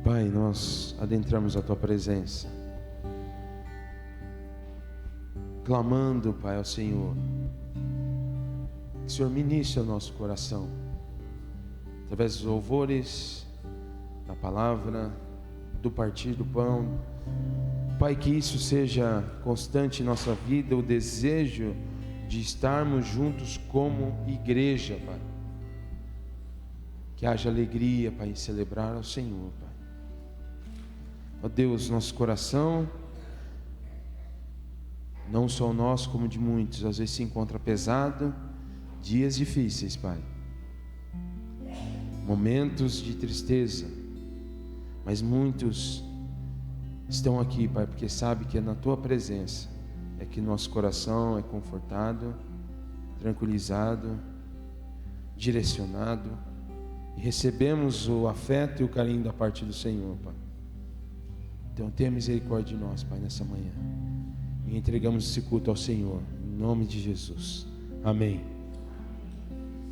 Pai, nós adentramos a Tua presença, clamando, Pai, ao Senhor, que o Senhor ministre ao nosso coração, através dos louvores, da palavra, do partir do pão. Pai, que isso seja constante em nossa vida, o desejo de estarmos juntos como igreja, Pai. Que haja alegria, Pai, em celebrar ao Senhor, Pai. Ó Deus, nosso coração, não só o nosso, como de muitos, às vezes se encontra pesado, dias difíceis, Pai, momentos de tristeza, mas muitos estão aqui, Pai, porque sabem que é na Tua presença é que nosso coração é confortado, tranquilizado, direcionado, e recebemos o afeto e o carinho da parte do Senhor, Pai. Então tenha misericórdia de nós, Pai, nessa manhã, e entregamos esse culto ao Senhor, em nome de Jesus, amém.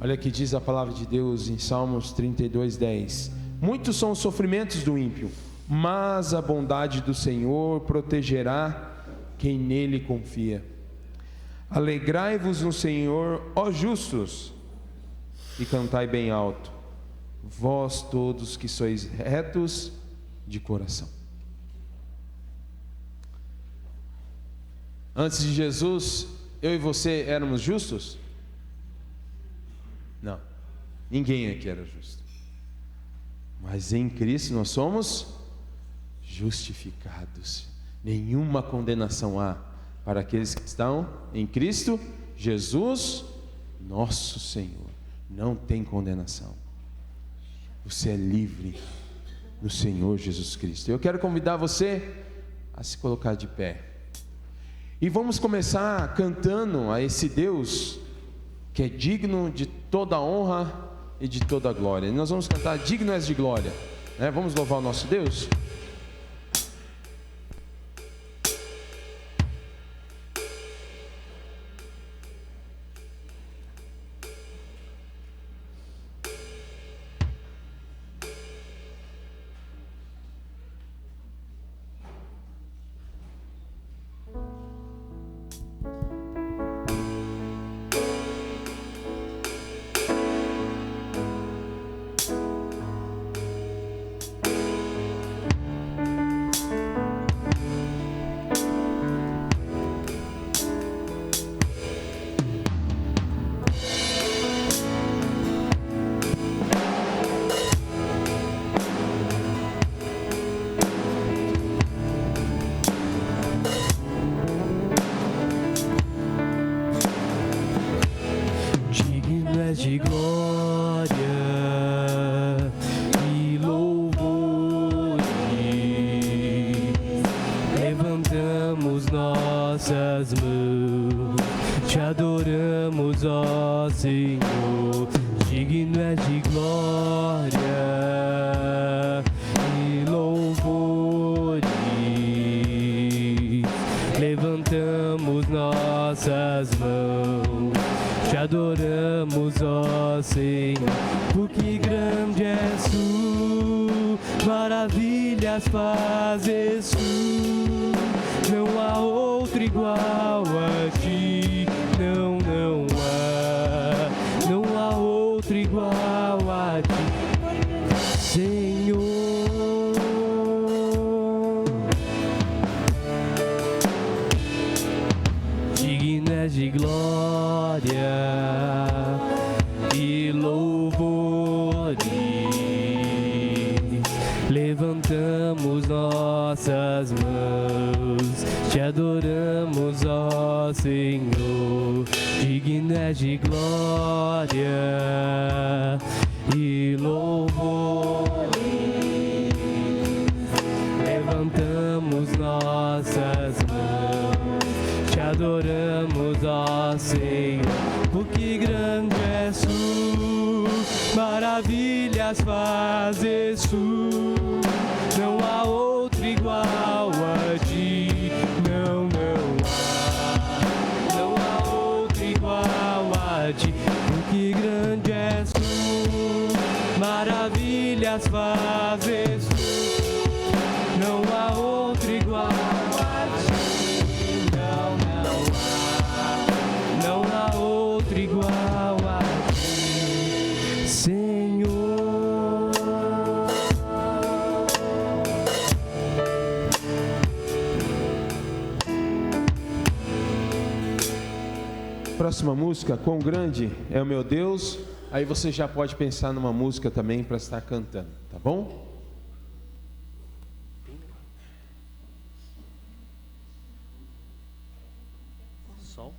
Olha que diz a palavra de Deus em Salmos 32:10: muitos são os sofrimentos do ímpio, mas a bondade do Senhor protegerá quem nele confia. Alegrai-vos no Senhor, ó justos, e cantai bem alto, vós todos que sois retos de coração. Antes de Jesus, eu e você éramos justos? Não, ninguém aqui era justo. Mas em Cristo nós somos justificados. Nenhuma condenação há para aqueles que estão em Cristo Jesus, nosso Senhor. Não tem condenação. Você é livre no Senhor Jesus Cristo. Eu quero convidar você a se colocar de pé. E vamos começar cantando a esse Deus que é digno de toda honra e de toda glória. E nós vamos cantar Digno és de glória, né? Vamos louvar o nosso Deus. De glória e louvores, levantamos nossas mãos, te adoramos, ó Senhor. Digno és de glória e louvores, levantamos nossas mãos, te adoramos, ó Senhor, porque grande és tu, maravilhas fazes tu, não há outro igual a ti, não há outro igual a ti, Senhor. Digno és de glória e louvores, levantamos nossas mãos, te adoramos, ó Senhor. Digno és de glória e louvores, levantamos nossas mãos, te adoramos, ó Senhor, porque grande és tu, maravilhas fazes tu, não há outro igual a ti, não há outro igual. ti, porque grande és tu, maravilhas fazes tu, não há outro igual a ti, não há outro igual a ti, Senhor. Próxima música, Quão Grande é o Meu Deus. Aí você já pode pensar numa música também para estar cantando, tá bom? Sol.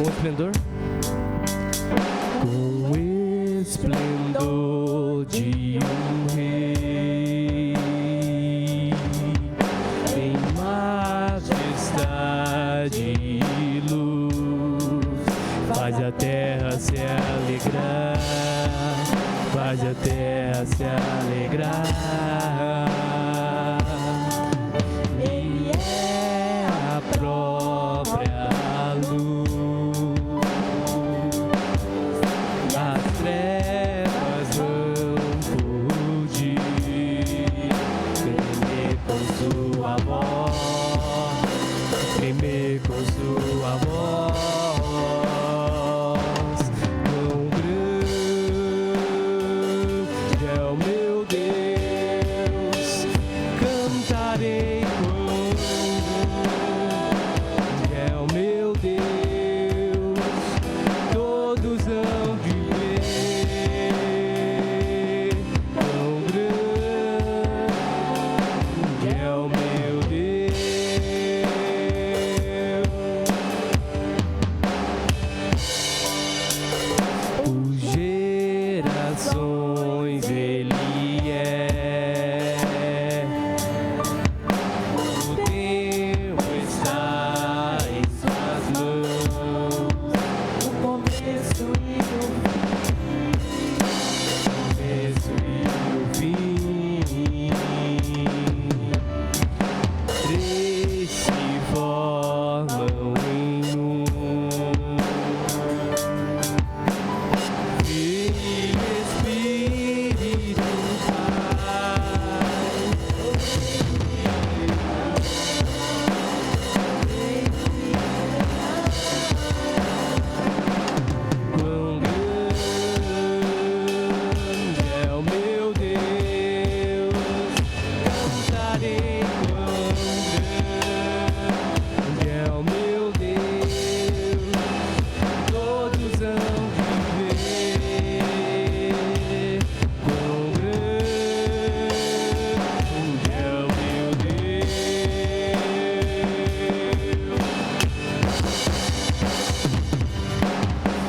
Esplendor, com esplendor de um rei, em majestade e luz, faz a terra se alegrar, faz a terra se alegrar. Ele é a própria luz.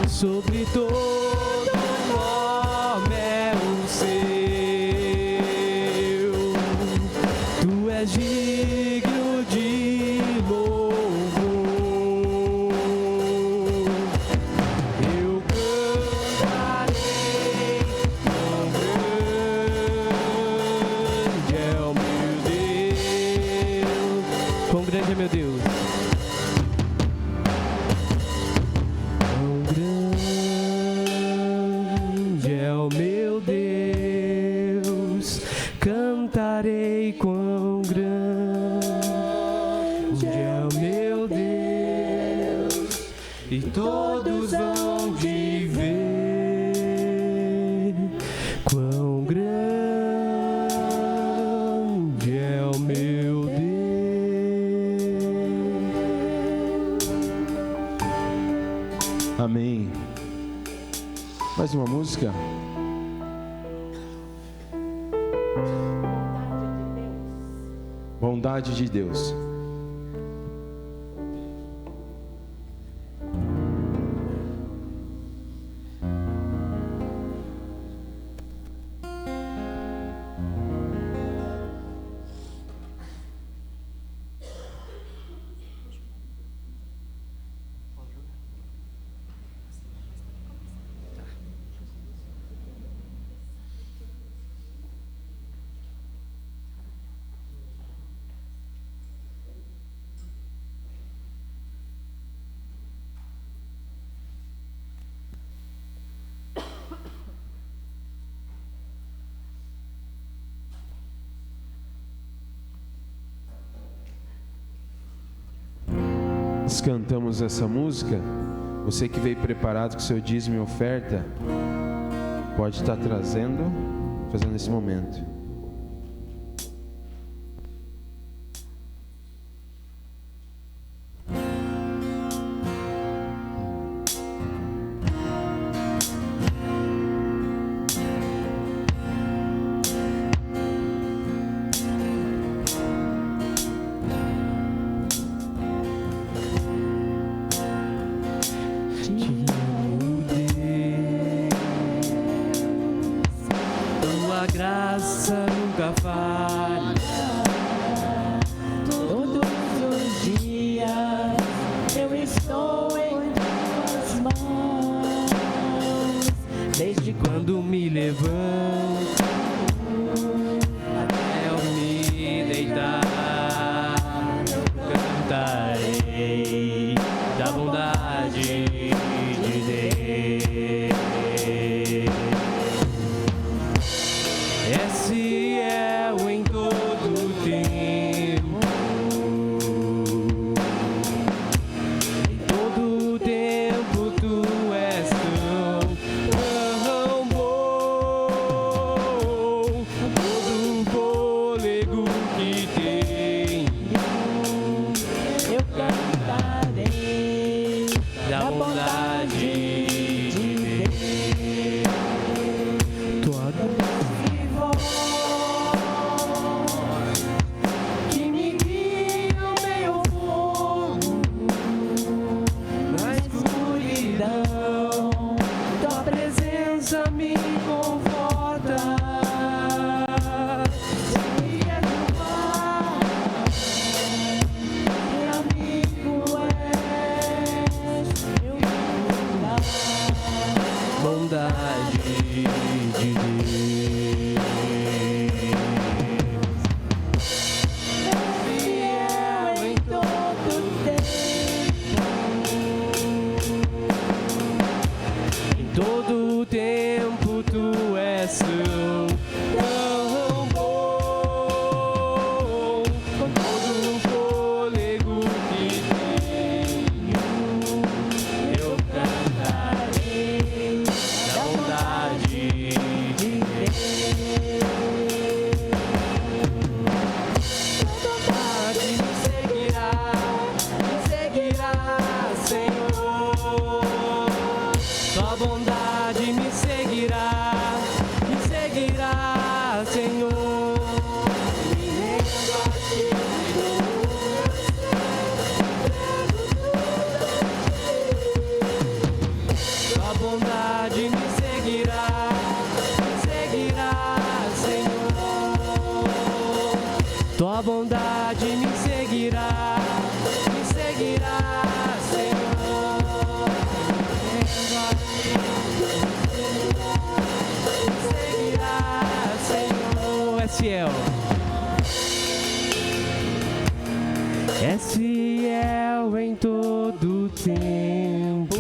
Sobre todo nome é o seu, tu és digno de louvor. Eu cantarei, quão grande é o meu Deus, quão grande é meu Deus. Meu Deus, cantarei quão grande é o meu Deus, e todos vão te ver. Quão grande é o meu Deus. Amém. Mais uma música? Bondade de Deus. Nós cantamos essa música. Você que veio preparado com seu dízimo e oferta, pode estar trazendo, fazendo esse momento. Graça nunca falha. Todos os dias eu estou em tuas mãos. Desde quando me levanto até eu me deitar, eu cantarei da bondade de Deus. Esse é o em todo tempo, em todo tempo tu és tão bom, todo fôlego que tenho, eu cantarei da bondade de Deus. Tua que me guia no meio fogo, na escuridão, tua presença me conforta. Se é Jeová, meu amigo és, meu bondade de Deus. Todo tempo tu és tão bom, com todo fôlego que tenho, eu cantarei da bondade de Deus. Tua bondade me seguirá, Senhor. Tua bondade me seguirá, Senhor. Me rendo a ti, tua bondade me seguirá, Senhor. Tua bondade me seguirá, Senhor. Me rendo a ti. Fiel. És fiel em todo tempo,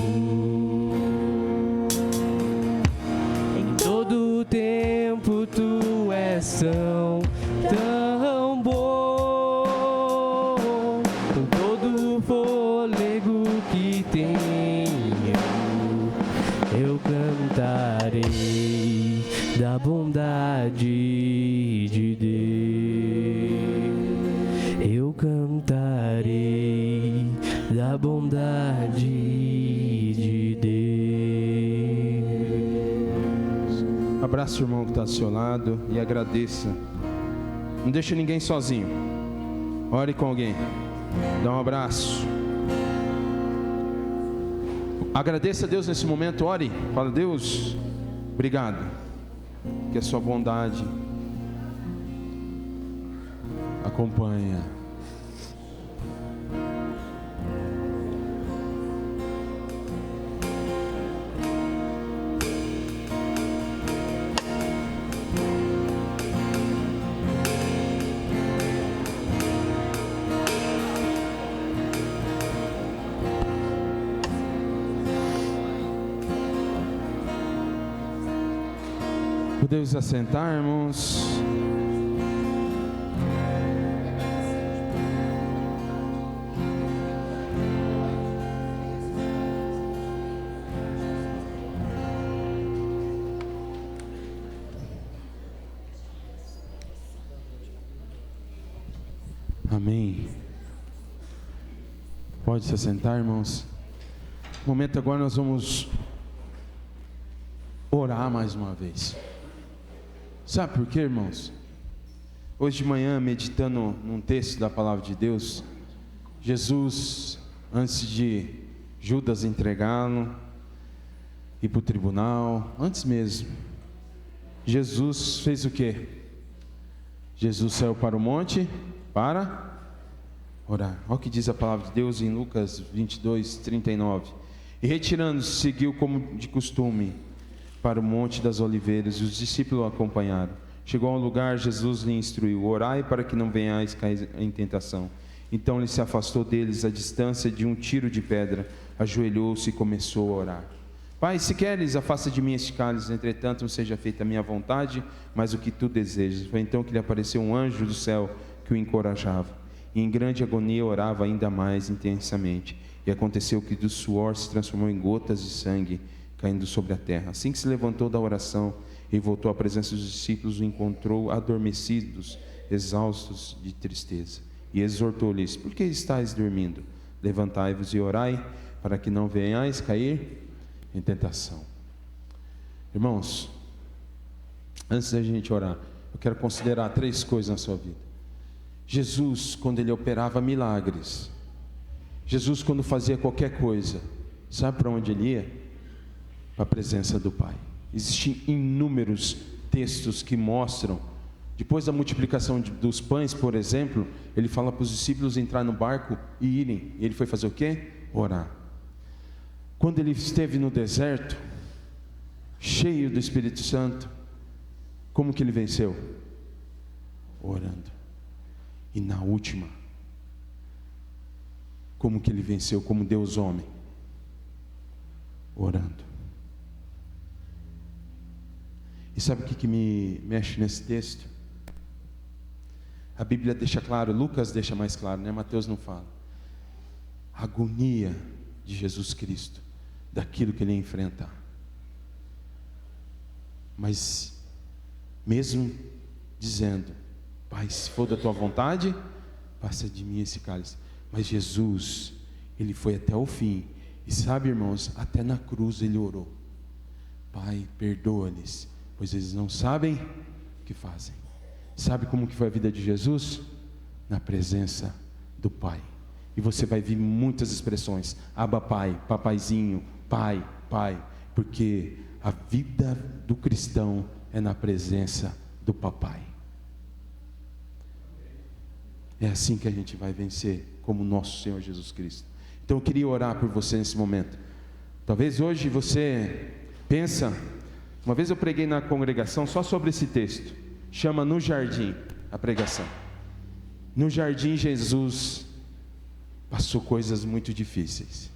em todo tempo tu és tão de Deus. Eu cantarei da bondade de Deus. Abraça o irmão que está ao seu lado e agradeça. Não deixa ninguém sozinho. Ore com alguém. Dá um abraço. Agradeça a Deus nesse momento. Ore. Fala: Deus, obrigado, que a sua bondade acompanha. Podemos assentar, irmãos. Amém. Pode se assentar, irmãos. No momento agora nós vamos orar mais uma vez. Sabe por quê, irmãos? Hoje de manhã, meditando num texto da palavra de Deus, Jesus, antes de Judas entregá-lo, ir para o tribunal, antes mesmo, Jesus fez o quê? Jesus saiu para o monte para orar. Olha o que diz a palavra de Deus em Lucas 22, 39. E retirando-se, seguiu como de costume para o Monte das Oliveiras, e os discípulos o acompanharam. Chegou ao lugar, Jesus lhe instruiu: orai para que não venhais cair em tentação. Então ele se afastou deles à distância de um tiro de pedra, ajoelhou-se e começou a orar: Pai, se queres, afasta de mim este cálice, entretanto não seja feita a minha vontade, mas o que tu desejas. Foi então que lhe apareceu um anjo do céu que o encorajava, e em grande agonia orava ainda mais intensamente. E aconteceu que do suor se transformou em gotas de sangue caindo sobre a terra. Assim que se levantou da oração e voltou à presença dos discípulos, o encontrou adormecidos, exaustos de tristeza, e exortou-lhes: por que estáis dormindo? Levantai-vos e orai, para que não venhais cair em tentação. Irmãos, antes da gente orar, eu quero considerar 3 coisas na sua vida. Jesus, quando ele operava milagres, Jesus, quando fazia qualquer coisa, sabe para onde ele ia? Para a presença do Pai. Existem inúmeros textos que mostram, depois da multiplicação dos pães, por exemplo, ele fala para os discípulos entrar no barco e irem. E ele foi fazer o quê? Orar. Quando ele esteve no deserto, cheio do Espírito Santo, como que ele venceu? Orando. E na última, como que ele venceu como Deus homem? Orando. E sabe o que me mexe nesse texto? A Bíblia deixa claro, Lucas deixa mais claro, né? Mateus não fala. A agonia de Jesus Cristo, daquilo que ele ia enfrentar. Mas, mesmo dizendo: Pai, se for da tua vontade, passa de mim esse cálice. Mas Jesus, ele foi até o fim. E sabe, irmãos, até na cruz ele orou: Pai, perdoa-lhes, pois eles não sabem o que fazem. Sabe como que foi a vida de Jesus? Na presença do Pai. E você vai ver muitas expressões: Abba Pai, papaizinho, Pai, Pai. Porque a vida do cristão é na presença do Papai. É assim que a gente vai vencer, como nosso Senhor Jesus Cristo. Então eu queria orar por você nesse momento. Talvez hoje você pensa. Uma vez eu preguei na congregação só sobre esse texto. Chama No Jardim a pregação. No jardim Jesus passou coisas muito difíceis,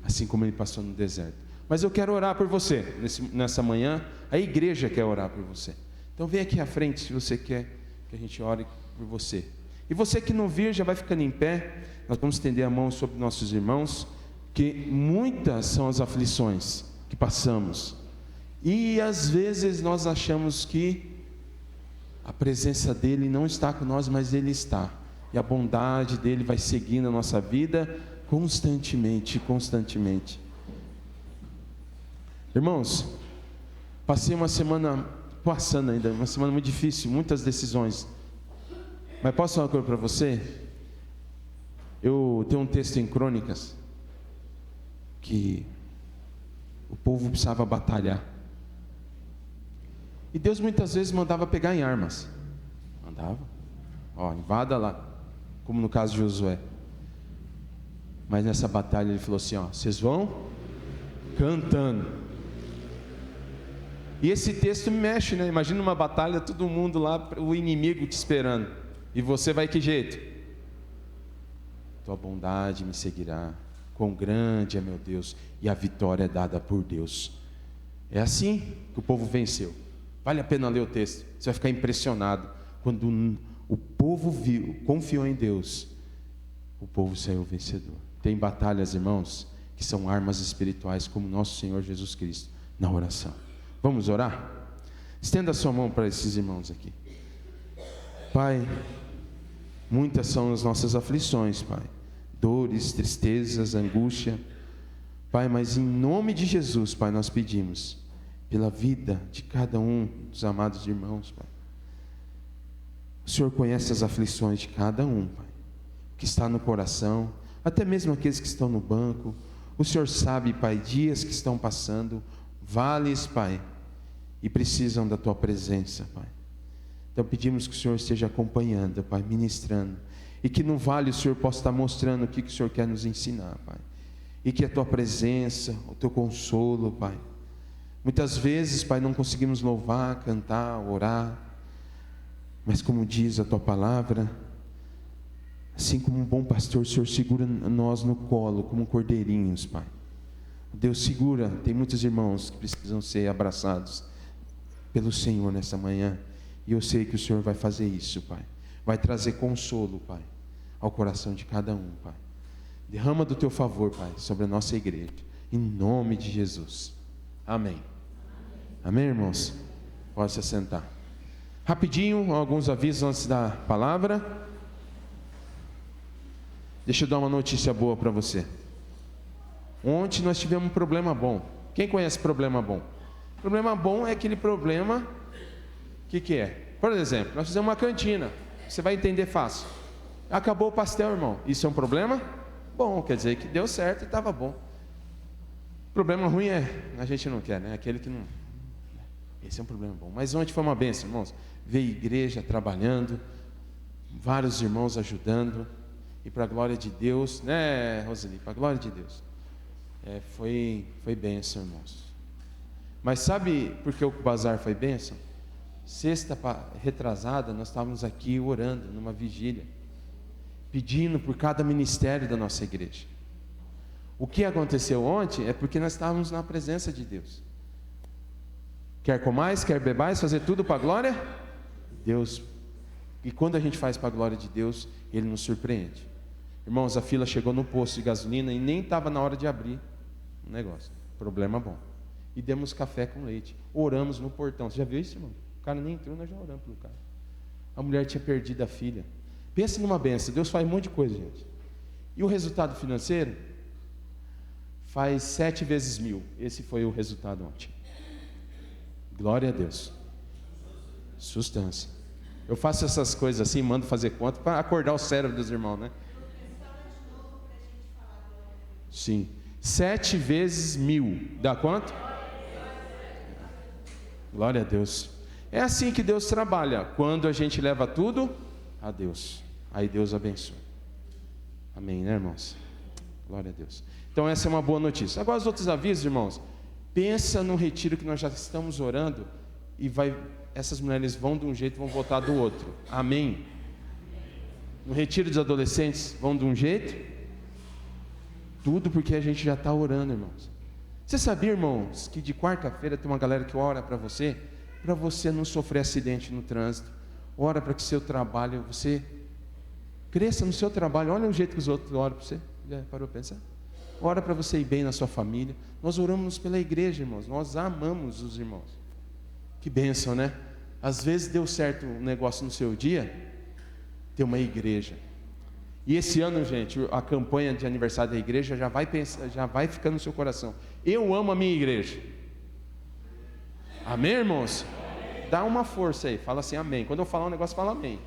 assim como ele passou no deserto. Mas eu quero orar por você nessa manhã. A igreja quer orar por você. Então vem aqui à frente se você quer que a gente ore por você. E você que não vir, já vai ficando em pé. Nós vamos estender a mão sobre nossos irmãos, que muitas são as aflições que passamos. E às vezes nós achamos que presença dEle não está com nós, mas Ele está. E a bondade dEle vai seguindo a nossa vida constantemente, constantemente. Irmãos, passei uma semana, passando ainda, uma semana muito difícil, muitas decisões. Mas posso falar uma coisa para você? Eu tenho um texto em Crônicas, que o povo precisava batalhar. E Deus muitas vezes mandava pegar em armas. Mandava. Invada lá. Como no caso de Josué. Mas nessa batalha ele falou assim, vocês vão cantando. E esse texto mexe, né? Imagina uma batalha, todo mundo lá, o inimigo te esperando. E você vai que jeito? Tua bondade me seguirá. Quão grande é meu Deus, e a vitória é dada por Deus. É assim que o povo venceu. Vale a pena ler o texto, você vai ficar impressionado. Quando o povo confiou em Deus, o povo saiu vencedor. Tem batalhas, irmãos, que são armas espirituais, como nosso Senhor Jesus Cristo, na oração. Vamos orar? Estenda a sua mão para esses irmãos aqui. Pai, muitas são as nossas aflições, Pai. Dores, tristezas, angústia, Pai, mas em nome de Jesus, Pai, nós pedimos pela vida de cada um dos amados irmãos, Pai. O Senhor conhece as aflições de cada um, Pai, que está no coração, até mesmo aqueles que estão no banco. O Senhor sabe, Pai, dias que estão passando, vales, Pai, e precisam da Tua presença, Pai. Então pedimos que o Senhor esteja acompanhando, Pai, ministrando, e que no vale o Senhor possa estar mostrando o que o Senhor quer nos ensinar, Pai. E que a Tua presença, o Teu consolo, Pai. Muitas vezes, Pai, não conseguimos louvar, cantar, orar. Mas como diz a Tua palavra, assim como um bom pastor, o Senhor segura nós no colo, como cordeirinhos, Pai. Deus segura, tem muitos irmãos que precisam ser abraçados pelo Senhor nessa manhã. E eu sei que o Senhor vai fazer isso, Pai. Vai trazer consolo, Pai, ao coração de cada um, Pai. Derrama do Teu favor, Pai, sobre a nossa igreja, em nome de Jesus. Amém. Amém, irmãos? Pode se assentar. Rapidinho, alguns avisos antes da palavra. Deixa eu dar uma notícia boa para você. Ontem nós tivemos um problema bom. Quem conhece problema bom? Problema bom é aquele problema, o que é? Por exemplo, nós fizemos uma cantina. Você vai entender fácil. Acabou o pastel, irmão. Isso é um problema bom, quer dizer que deu certo e estava bom. Problema ruim a gente não quer, né? Aquele que não... Esse é um problema bom. Mas ontem foi uma bênção, irmãos. Veio igreja trabalhando, vários irmãos ajudando, e para a glória de Deus, né, Roseli? Para a glória de Deus. Foi bênção, irmãos. Mas sabe por que o bazar foi bênção? Sexta retrasada, nós estávamos aqui orando, numa vigília, pedindo por cada ministério da nossa igreja. O que aconteceu ontem é porque nós estávamos na presença de Deus. Quer comais, quer bebais, fazer tudo para a glória de Deus. E quando a gente faz para a glória de Deus, Ele nos surpreende. Irmãos, a fila chegou no posto de gasolina e nem estava na hora de abrir o negócio. Problema bom. E demos café com leite. Oramos no portão. Você já viu isso, irmão? O cara nem entrou, nós já oramos pelo cara. A mulher tinha perdido a filha. Pensa numa benção. Deus faz um monte de coisa, gente. E o resultado financeiro? Faz 7 vezes 1000. Esse foi o resultado ontem. Glória a Deus. Sustância. Eu faço essas coisas assim, mando fazer conta para acordar o cérebro dos irmãos, né? Sim. 7 vezes 1000. Dá quanto? Glória a Deus. É assim que Deus trabalha. Quando a gente leva tudo a Deus, aí Deus abençoa. Amém, né, irmãos? Glória a Deus. Então essa é uma boa notícia. Agora os outros avisos, irmãos. Pensa no retiro que nós já estamos orando e essas mulheres vão de um jeito e vão voltar do outro. Amém? No retiro dos adolescentes vão de um jeito. Tudo porque a gente já está orando, irmãos. Você sabia, irmãos, que de quarta-feira tem uma galera que ora para você não sofrer acidente no trânsito. Ora para que seu trabalho, você cresça no seu trabalho. Olha o jeito que os outros oram para você. Já parou para pensar? Ora para você ir bem na sua família. Nós oramos pela igreja, irmãos. Nós amamos os irmãos. Que bênção, né? Às vezes deu certo um negócio no seu dia, ter uma igreja. E esse ano, gente, a campanha de aniversário da igreja já vai ficando no seu coração. Eu amo a minha igreja. Amém, irmãos? Dá uma força aí, fala assim, amém. Quando eu falar um negócio, fala amém.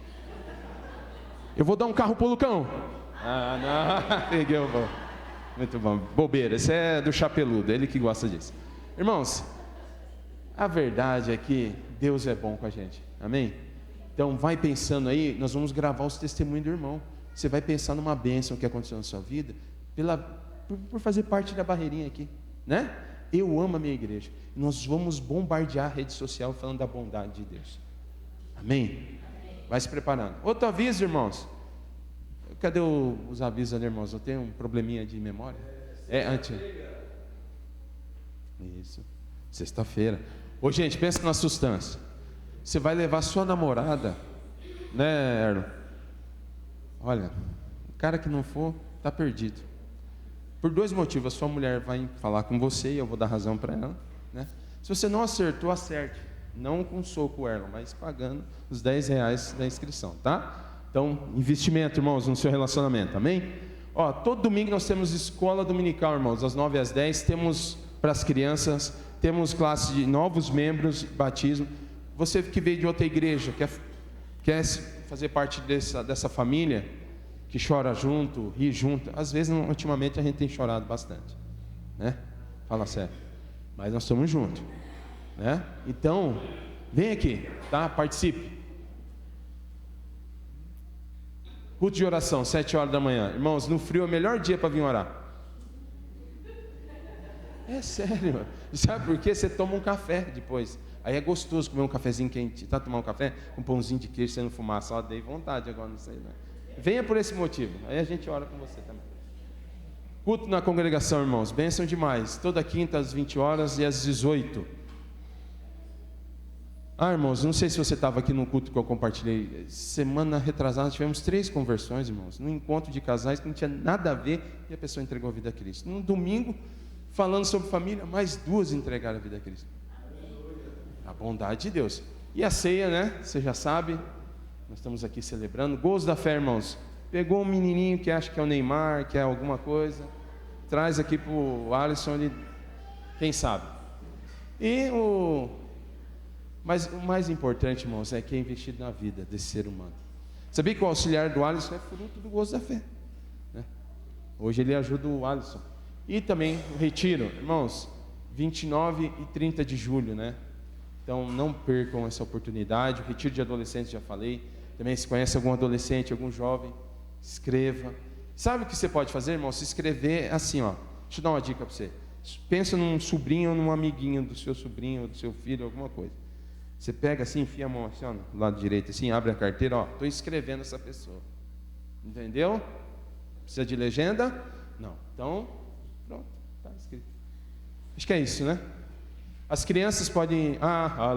Eu vou dar um carro pro Lucão. Não, peguei o bom. Muito bom, bobeira, esse é do chapeludo, ele que gosta disso. Irmãos, a verdade é que Deus é bom com a gente, amém? Então vai pensando aí, nós vamos gravar os testemunhos do irmão. Você vai pensar numa bênção que aconteceu na sua vida, por fazer parte da barreirinha aqui, né? Eu amo a minha igreja. Nós vamos bombardear a rede social falando da bondade de Deus, amém? Vai se preparando. Outro aviso, irmãos. Cadê os avisos ali, irmãos? Eu tenho um probleminha de memória. Antes. Isso. Sexta-feira. Ô, gente, pensa na sustância. Você vai levar sua namorada, né, Erlo? Olha, o cara que não for, está perdido. Por 2 motivos. A sua mulher vai falar com você e eu vou dar razão para ela, né? Se você não acertou, acerte. Não com soco, Erlo, mas pagando os R$10 da inscrição, tá? Então, investimento, irmãos, no seu relacionamento, amém? Ó, todo domingo nós temos escola dominical, irmãos, das 9 às 10, temos para as crianças, temos classe de novos membros, batismo. Você que veio de outra igreja, quer fazer parte dessa família, que chora junto, ri junto, às vezes, ultimamente, a gente tem chorado bastante, né? Fala sério, mas nós estamos juntos, né? Então, vem aqui, tá? Participe. Culto de oração, 7 horas da manhã. Irmãos, no frio é o melhor dia para vir orar. É sério. Sabe por quê? Você toma um café depois. Aí é gostoso comer um cafezinho quente. Tá, tomar um café? Um pãozinho de queijo, sendo fumaça. Só dei vontade agora, não sei, né? Venha por esse motivo. Aí a gente ora com você também. Culto na congregação, irmãos. Bênção demais. Toda quinta às 20 horas e às 18. Irmãos, não sei se você estava aqui no culto que eu compartilhei. Semana retrasada tivemos 3 conversões, irmãos. Num encontro de casais que não tinha nada a ver e a pessoa entregou a vida a Cristo. Num domingo, falando sobre família, mais 2 entregaram a vida a Cristo. A bondade de Deus. E a ceia, né? Você já sabe. Nós estamos aqui celebrando. Gozo da fé, irmãos. Pegou um menininho que acha que é o Neymar, que é alguma coisa. Traz aqui para o Alisson, ele, quem sabe. Mas o mais importante, irmãos, é que é investido na vida desse ser humano. Sabia que o auxiliar do Alisson é fruto do gozo da fé, né? Hoje ele ajuda o Alisson. E também o retiro, irmãos, 29 e 30 de julho, né? Então não percam essa oportunidade. O retiro de adolescentes, já falei. Também se conhece algum adolescente, algum jovem, escreva. Sabe o que você pode fazer, irmão? Se inscrever assim, ó. Deixa eu dar uma dica para você. Pensa num sobrinho ou num amiguinho do seu sobrinho ou do seu filho, alguma coisa. Você pega assim, enfia a mão assim, ó, do lado direito assim, abre a carteira, ó, estou inscrevendo essa pessoa. Entendeu? Precisa de legenda? Não. Então, pronto, está escrito. Acho que é isso, né? As crianças podem...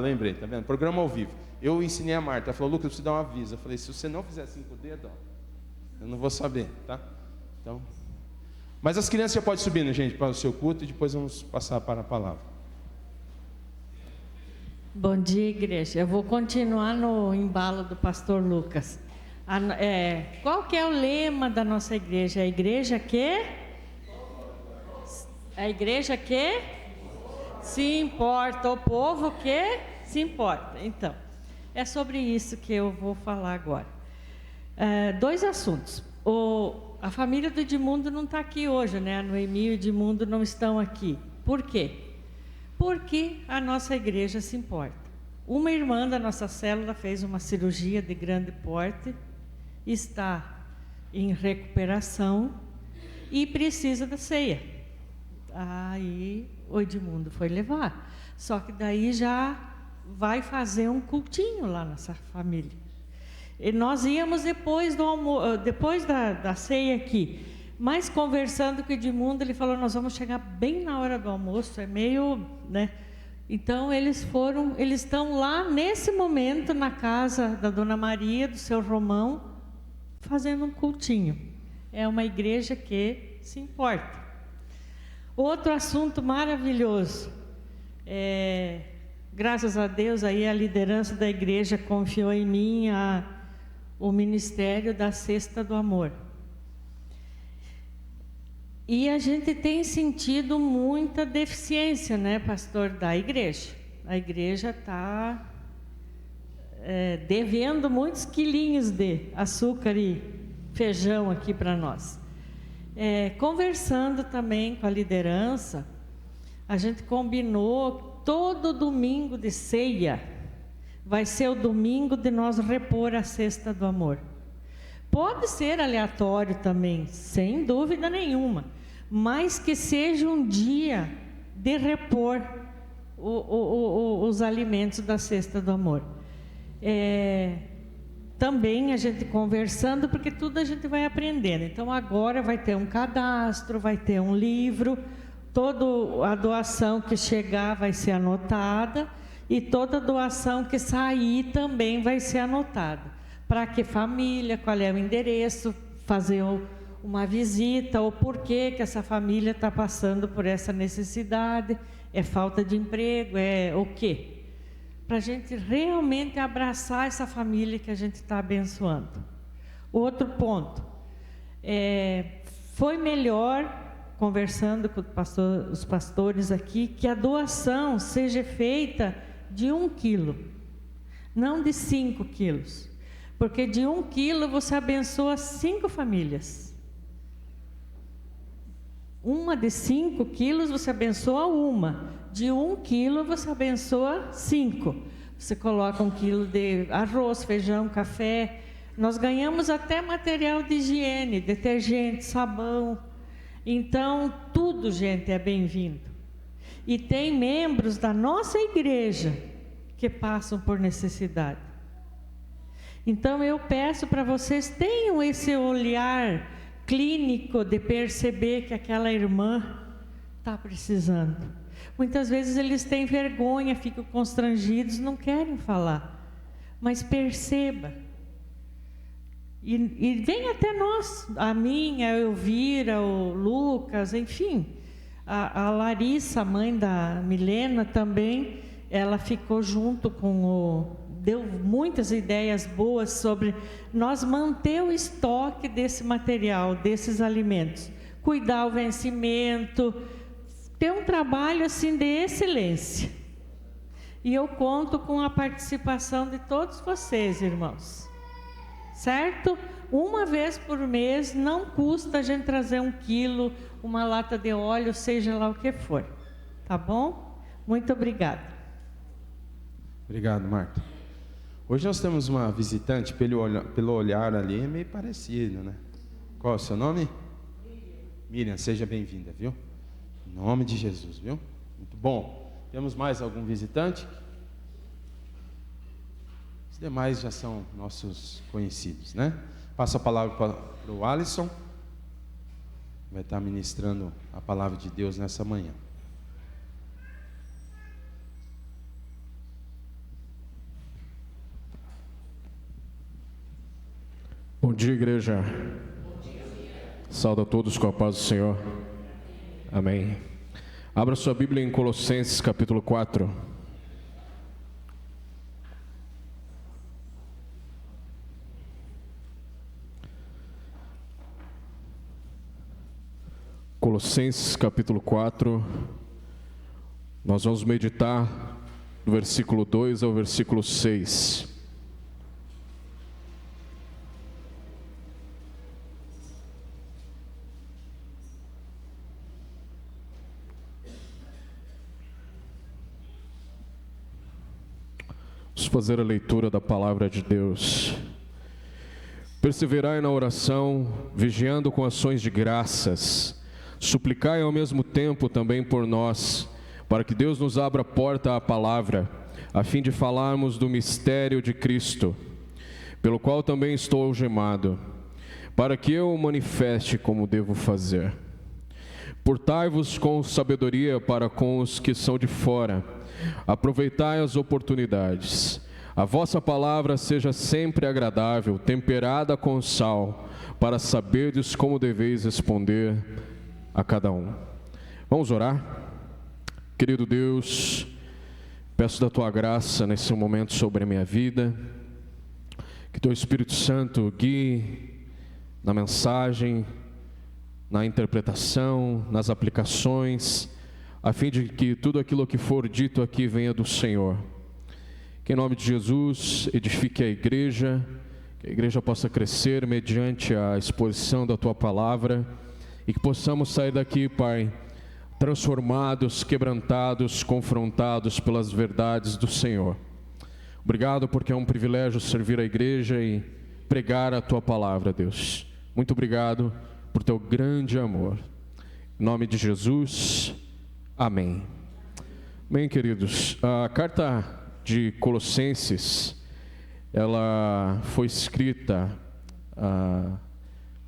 lembrei, tá vendo? Programa ao vivo. Eu ensinei a Marta, ela falou, Lucas, eu preciso dar um aviso. Eu falei, se você não fizer assim com o dedo, ó, eu não vou saber, tá? Então... Mas as crianças já podem subir, né, gente, para o seu culto e depois vamos passar para a palavra. Bom dia, igreja. Eu vou continuar no embalo do pastor Lucas. Qual que é o lema da nossa igreja? A igreja que se importa, o povo que se importa. Então, é sobre isso que eu vou falar agora. 2 assuntos. A família do Edmundo não está aqui hoje, né? A Noemi e o Edmundo não estão aqui. Por quê? Porque a nossa igreja se importa. Uma irmã da nossa célula fez uma cirurgia de grande porte, está em recuperação e precisa da ceia. Aí o Edmundo foi levar. Só que daí já vai fazer um cultinho lá nessa família. E nós íamos depois da ceia aqui. Mas conversando com o Edmundo, ele falou, nós vamos chegar bem na hora do almoço, é meio, né? Então eles estão lá nesse momento na casa da Dona Maria, do seu Romão, fazendo um cultinho. É uma igreja que se importa. Outro assunto maravilhoso, graças a Deus, aí a liderança da igreja confiou em mim o ministério da Cesta do Amor. E a gente tem sentido muita deficiência, né, pastor, da igreja. A igreja está devendo muitos quilinhos de açúcar e feijão aqui para nós. Conversando também com a liderança, a gente combinou todo domingo de ceia vai ser o domingo de nós repor a Cesta do Amor. Pode ser aleatório também, sem dúvida nenhuma, mas que seja um dia de repor os alimentos da Cesta do Amor. Também a gente conversando, porque tudo a gente vai aprendendo. Então agora vai ter um cadastro, vai ter um livro, toda a doação que chegar vai ser anotada e toda doação que sair também vai ser anotada. Para que família, qual é o endereço, fazer uma visita, ou por que essa família está passando por essa necessidade, é falta de emprego, é o quê? Para a gente realmente abraçar essa família que a gente está abençoando. Outro ponto, foi melhor, conversando com os pastores aqui, que a doação seja feita de 1 quilo, não de 5 quilos, porque de 1 quilo você abençoa 5 famílias. Uma de 5 quilos você abençoa uma, de 1 quilo você abençoa 5. Você coloca 1 quilo de arroz, feijão, café. Nós ganhamos até material de higiene, detergente, sabão. Então, tudo, gente, é bem-vindo. E tem membros da nossa igreja que passam por necessidade. Então, eu peço para vocês, tenham esse olhar clínico de perceber que aquela irmã está precisando. Muitas vezes eles têm vergonha, ficam constrangidos, não querem falar. Mas perceba. E vem até nós, a mim, a Elvira, o Lucas, enfim. A Larissa, mãe da Milena, também, ela ficou junto com deu muitas ideias boas sobre nós manter o estoque desse material, desses alimentos. Cuidar o vencimento, ter um trabalho assim de excelência. E eu conto com a participação de todos vocês, irmãos. Certo? Uma vez por mês, não custa a gente trazer 1 quilo, uma lata de óleo, seja lá o que for. Tá bom? Muito obrigada. Obrigado, Marta. Hoje nós temos uma visitante, pelo olhar ali, é meio parecido, né? Qual é o seu nome? Miriam, seja bem-vinda, viu? Em nome de Jesus, viu? Muito bom. Temos mais algum visitante? Os demais já são nossos conhecidos, né? Passo a palavra para o Alisson. Vai estar ministrando a palavra de Deus nessa manhã. Bom dia, igreja. Saúdo a todos com a paz do Senhor. Amém. Abra sua Bíblia em Colossenses capítulo 4. Colossenses capítulo 4. Nós vamos meditar do versículo 2 ao versículo 6. Vamos fazer a leitura da palavra de Deus. Perseverai na oração, vigiando com ações de graças. Suplicai ao mesmo tempo também por nós, para que Deus nos abra a porta à palavra, a fim de falarmos do mistério de Cristo, pelo qual também estou algemado, para que eu o manifeste como devo fazer. Portai-vos com sabedoria para com os que são de fora, aproveitai as oportunidades. A vossa palavra seja sempre agradável, temperada com sal, para saberdes como deveis responder a cada um. Vamos orar? Querido Deus, peço da tua graça nesse momento sobre a minha vida, que teu Espírito Santo guie na mensagem, na interpretação, nas aplicações, a fim de que tudo aquilo que for dito aqui venha do Senhor. Que em nome de Jesus edifique a igreja, que a igreja possa crescer mediante a exposição da tua palavra e que possamos sair daqui, Pai, transformados, quebrantados, confrontados pelas verdades do Senhor. Obrigado porque é um privilégio servir a igreja e pregar a tua palavra, Deus. Muito obrigado por teu grande amor. Em nome de Jesus, amém. Bem, queridos, a carta de Colossenses, ela foi escrita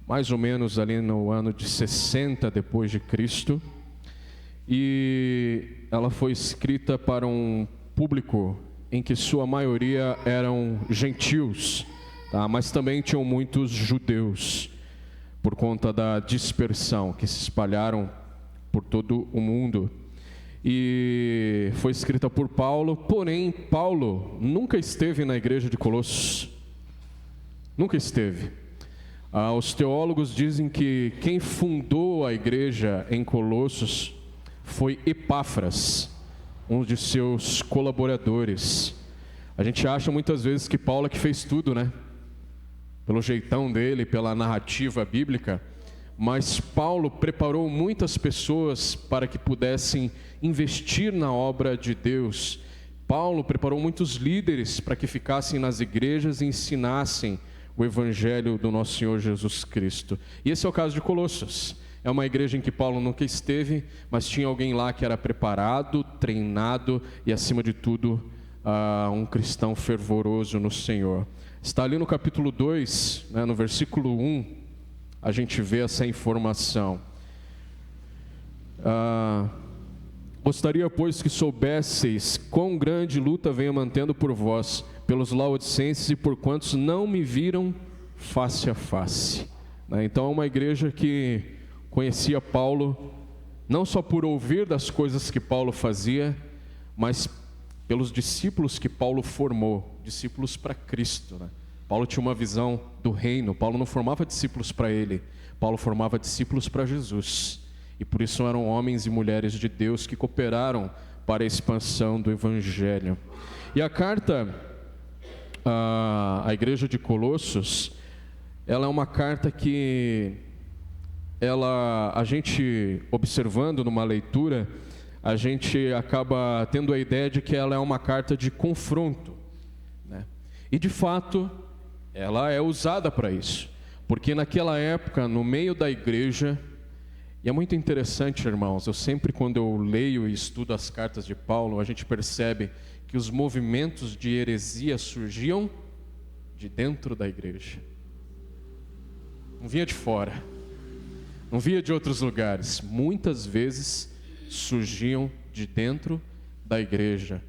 mais ou menos ali no ano de 60 depois de Cristo, e ela foi escrita para um público em que sua maioria eram gentios, tá? Mas também tinham muitos judeus, por conta da dispersão que se espalharam por todo o mundo. E foi escrita por Paulo, porém Paulo nunca esteve na igreja de Colossos, nunca esteve. Os teólogos dizem que quem fundou a igreja em Colossos foi Epáfras, um de seus colaboradores. A gente acha muitas vezes que Paulo é que fez tudo, né? Pelo jeitão dele, pela narrativa bíblica, mas Paulo preparou muitas pessoas para que pudessem investir na obra de Deus. Paulo preparou muitos líderes para que ficassem nas igrejas e ensinassem o evangelho do nosso Senhor Jesus Cristo. E esse é o caso de Colossos. É uma igreja em que Paulo nunca esteve, mas tinha alguém lá que era preparado, treinado e, acima de tudo, um cristão fervoroso no Senhor. Está ali no capítulo 2, né, no versículo 1, a gente vê essa informação. Gostaria, pois, que soubesseis quão grande luta venho mantendo por vós, pelos laodicenses e por quantos não me viram face a face. Então é uma igreja que conhecia Paulo, não só por ouvir das coisas que Paulo fazia, mas pelos discípulos que Paulo formou, discípulos para Cristo, né? Paulo tinha uma visão do reino. Paulo não formava discípulos para ele, Paulo formava discípulos para Jesus, e por isso eram homens e mulheres de Deus que cooperaram para a expansão do evangelho. E a carta à igreja de Colossos, ela é uma carta que a gente observando numa leitura, a gente acaba tendo a ideia de que ela é uma carta de confronto, né? E de fato, ela é usada para isso, porque naquela época, no meio da igreja, e é muito interessante, irmãos, eu sempre quando eu leio e estudo as cartas de Paulo, a gente percebe que os movimentos de heresia surgiam de dentro da igreja, não vinha de fora, não vinha de outros lugares, muitas vezes surgiam de dentro da igreja.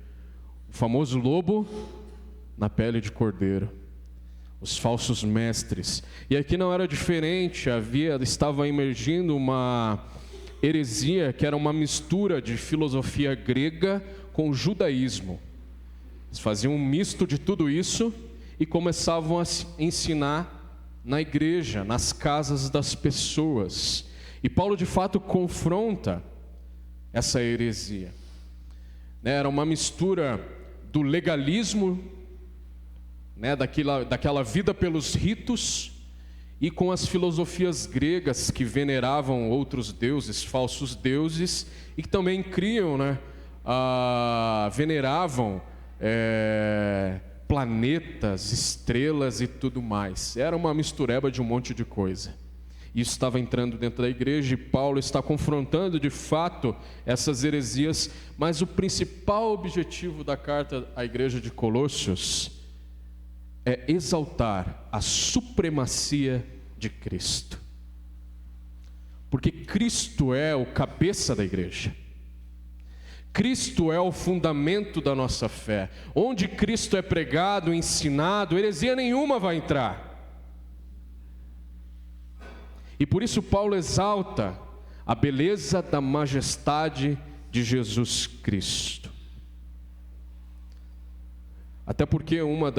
O famoso lobo na pele de cordeiro, os falsos mestres. E aqui não era diferente, estava emergindo uma heresia que era uma mistura de filosofia grega com judaísmo. Eles faziam um misto de tudo isso e começavam a ensinar na igreja, nas casas das pessoas. E Paulo de fato confronta essa heresia, né? Era uma mistura do legalismo, né? daquela vida pelos ritos, e com as filosofias gregas que veneravam outros deuses, falsos deuses, e que também criam, né? Veneravam planetas, estrelas e tudo mais. Era uma mistureba de um monte de coisa. Isso estava entrando dentro da igreja e Paulo está confrontando de fato essas heresias, mas o principal objetivo da carta à igreja de Colossos é exaltar a supremacia de Cristo. Porque Cristo é o cabeça da igreja. Cristo é o fundamento da nossa fé. Onde Cristo é pregado, ensinado, heresia nenhuma vai entrar. E por isso Paulo exalta a beleza da majestade de Jesus Cristo. Até porque uma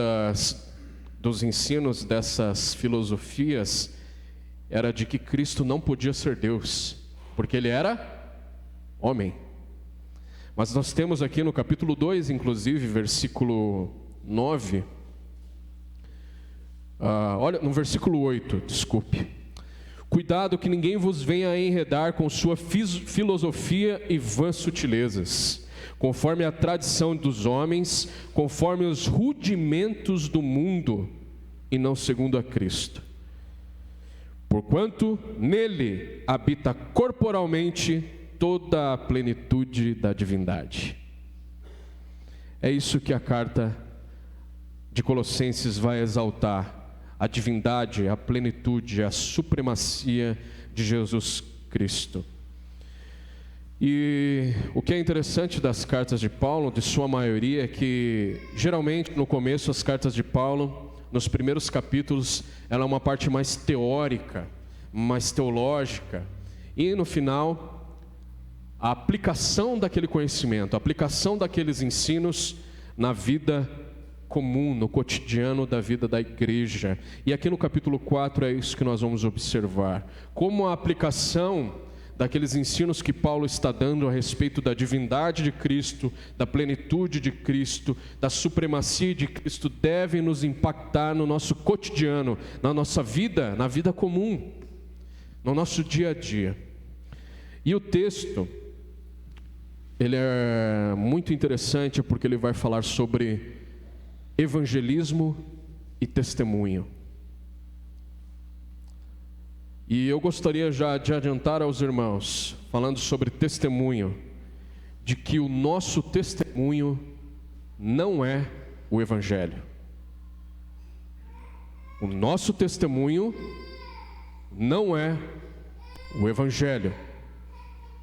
dos ensinos dessas filosofias era de que Cristo não podia ser Deus, porque Ele era homem. Mas nós temos aqui no capítulo 2, inclusive, versículo 9, olha, no versículo 8, desculpe. Cuidado que ninguém vos venha enredar com sua filosofia e vãs sutilezas, conforme a tradição dos homens, conforme os rudimentos do mundo, e não segundo a Cristo. Porquanto nele habita corporalmente toda a plenitude da divindade. É isso que a carta de Colossenses vai exaltar: a divindade, a plenitude, a supremacia de Jesus Cristo. E o que é interessante das cartas de Paulo, de sua maioria, é que geralmente no começo as cartas de Paulo, nos primeiros capítulos, ela é uma parte mais teórica, mais teológica, e no final a aplicação daquele conhecimento, a aplicação daqueles ensinos na vida comum, no cotidiano da vida da igreja. E aqui no capítulo 4 é isso que nós vamos observar. Como a aplicação daqueles ensinos que Paulo está dando a respeito da divindade de Cristo, da plenitude de Cristo, da supremacia de Cristo, deve nos impactar no nosso cotidiano, na nossa vida, na vida comum, no nosso dia a dia. E o texto, ele é muito interessante porque ele vai falar sobre evangelismo e testemunho. E eu gostaria já de adiantar aos irmãos, falando sobre testemunho, de que o nosso testemunho não é o evangelho. O nosso testemunho não é o evangelho.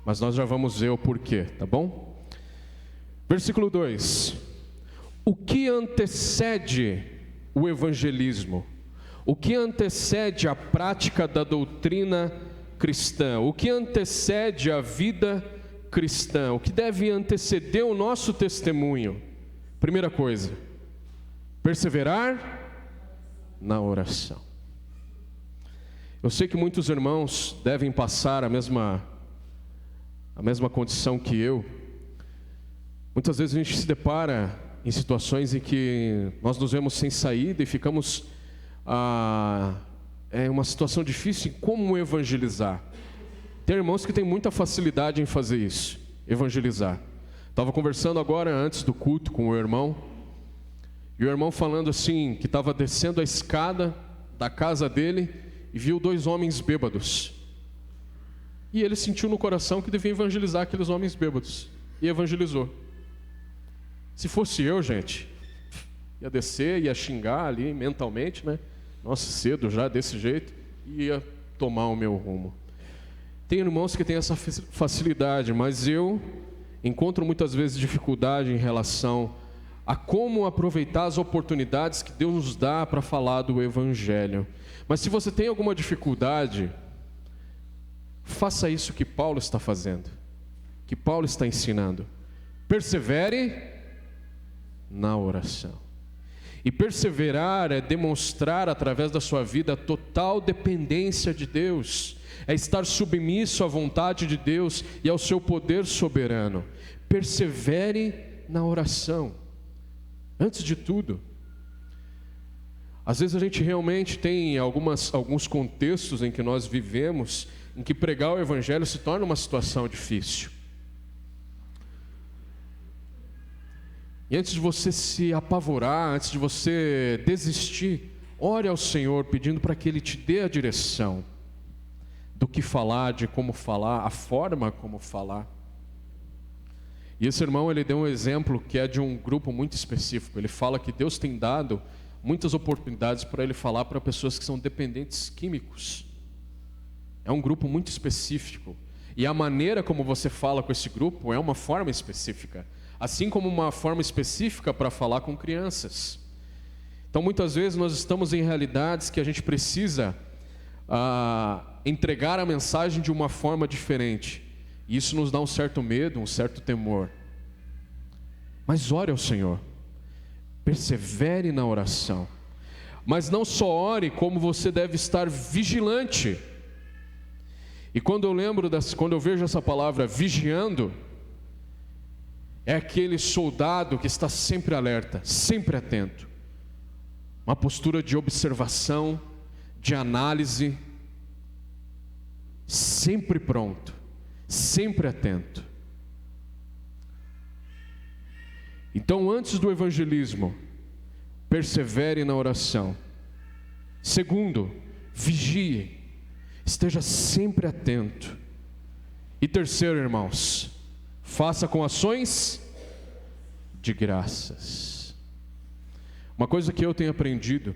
Mas nós já vamos ver o porquê, tá bom? Versículo 2. O que antecede o evangelismo? O que antecede a prática da doutrina cristã? O que antecede a vida cristã? O que deve anteceder o nosso testemunho? Primeira coisa, perseverar na oração. Eu sei que muitos irmãos devem passar a mesma condição que eu. Muitas vezes a gente se depara em situações em que nós nos vemos sem saída e ficamos é uma situação difícil em como evangelizar. Tem irmãos que têm muita facilidade em fazer isso, evangelizar. Estava conversando agora antes do culto com o irmão, e o irmão falando assim, que estava descendo a escada da casa dele e viu 2 homens bêbados. E ele sentiu no coração que devia evangelizar aqueles homens bêbados. E evangelizou. Se fosse eu, gente, ia descer, ia xingar ali mentalmente, né? Nossa, cedo já, desse jeito, e ia tomar o meu rumo. Tem irmãos que têm essa facilidade, mas eu encontro muitas vezes dificuldade em relação a como aproveitar as oportunidades que Deus nos dá para falar do Evangelho. Mas se você tem alguma dificuldade, faça isso que Paulo está fazendo, que Paulo está ensinando. Persevere na oração. E perseverar é demonstrar através da sua vida a total dependência de Deus, é estar submisso à vontade de Deus e ao seu poder soberano. Persevere na oração. Antes de tudo, às vezes a gente realmente tem alguns contextos em que nós vivemos, em que pregar o Evangelho se torna uma situação difícil. E antes de você se apavorar, antes de você desistir, ore ao Senhor pedindo para que Ele te dê a direção do que falar, de como falar, a forma como falar. E esse irmão, ele deu um exemplo que é de um grupo muito específico. Ele fala que Deus tem dado muitas oportunidades para ele falar para pessoas que são dependentes químicos. É um grupo muito específico. E a maneira como você fala com esse grupo é uma forma específica. Assim como uma forma específica para falar com crianças. Então muitas vezes nós estamos em realidades que a gente precisa entregar a mensagem de uma forma diferente. E isso nos dá um certo medo, um certo temor. Mas ore ao Senhor. Persevere na oração. Mas não só ore, como você deve estar vigilante. E quando eu vejo essa palavra vigiando, é aquele soldado que está sempre alerta, sempre atento. Uma postura de observação, de análise, sempre pronto, sempre atento. Então, antes do evangelismo, persevere na oração. Segundo, vigie, esteja sempre atento. E terceiro, irmãos, faça com ações de graças. Uma coisa que eu tenho aprendido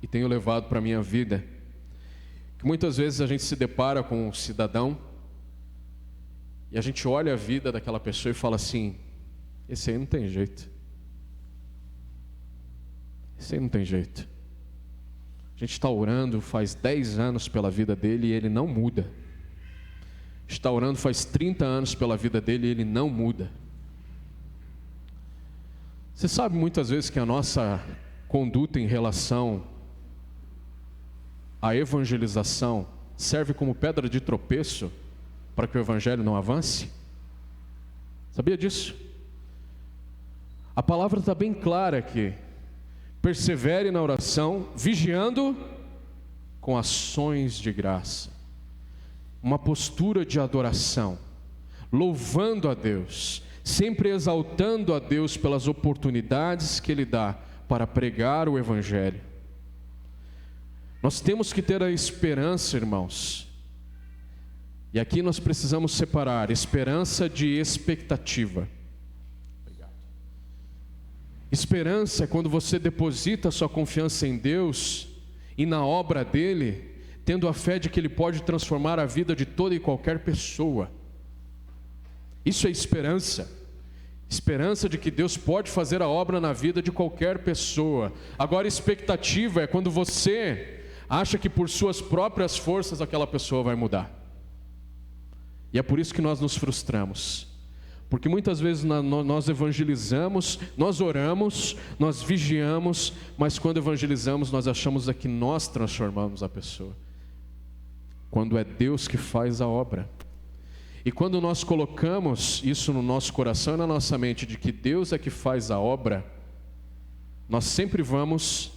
e tenho levado para a minha vida, que muitas vezes a gente se depara com um cidadão e a gente olha a vida daquela pessoa e fala assim: esse aí não tem jeito. Esse aí não tem jeito. A gente está orando faz 10 anos pela vida dele e ele não muda. Está orando faz 30 anos pela vida dele e ele não muda. Você sabe muitas vezes que a nossa conduta em relação à evangelização serve como pedra de tropeço para que o evangelho não avance? Sabia disso? A palavra está bem clara aqui. Persevere na oração, vigiando com ações de graça. Uma postura de adoração, louvando a Deus, sempre exaltando a Deus pelas oportunidades que Ele dá para pregar o evangelho. Nós temos que ter a esperança, irmãos, e aqui nós precisamos separar esperança de expectativa. Esperança é quando você deposita sua confiança em Deus e na obra dele, tendo a fé de que Ele pode transformar a vida de toda e qualquer pessoa. Isso é esperança. Esperança de que Deus pode fazer a obra na vida de qualquer pessoa. Agora, expectativa é quando você acha que por suas próprias forças aquela pessoa vai mudar. E é por isso que nós nos frustramos. Porque muitas vezes nós evangelizamos, nós oramos, nós vigiamos, mas quando evangelizamos nós achamos que nós transformamos a pessoa. Quando é Deus que faz a obra. E quando nós colocamos isso no nosso coração e na nossa mente, de que Deus é que faz a obra, nós sempre vamos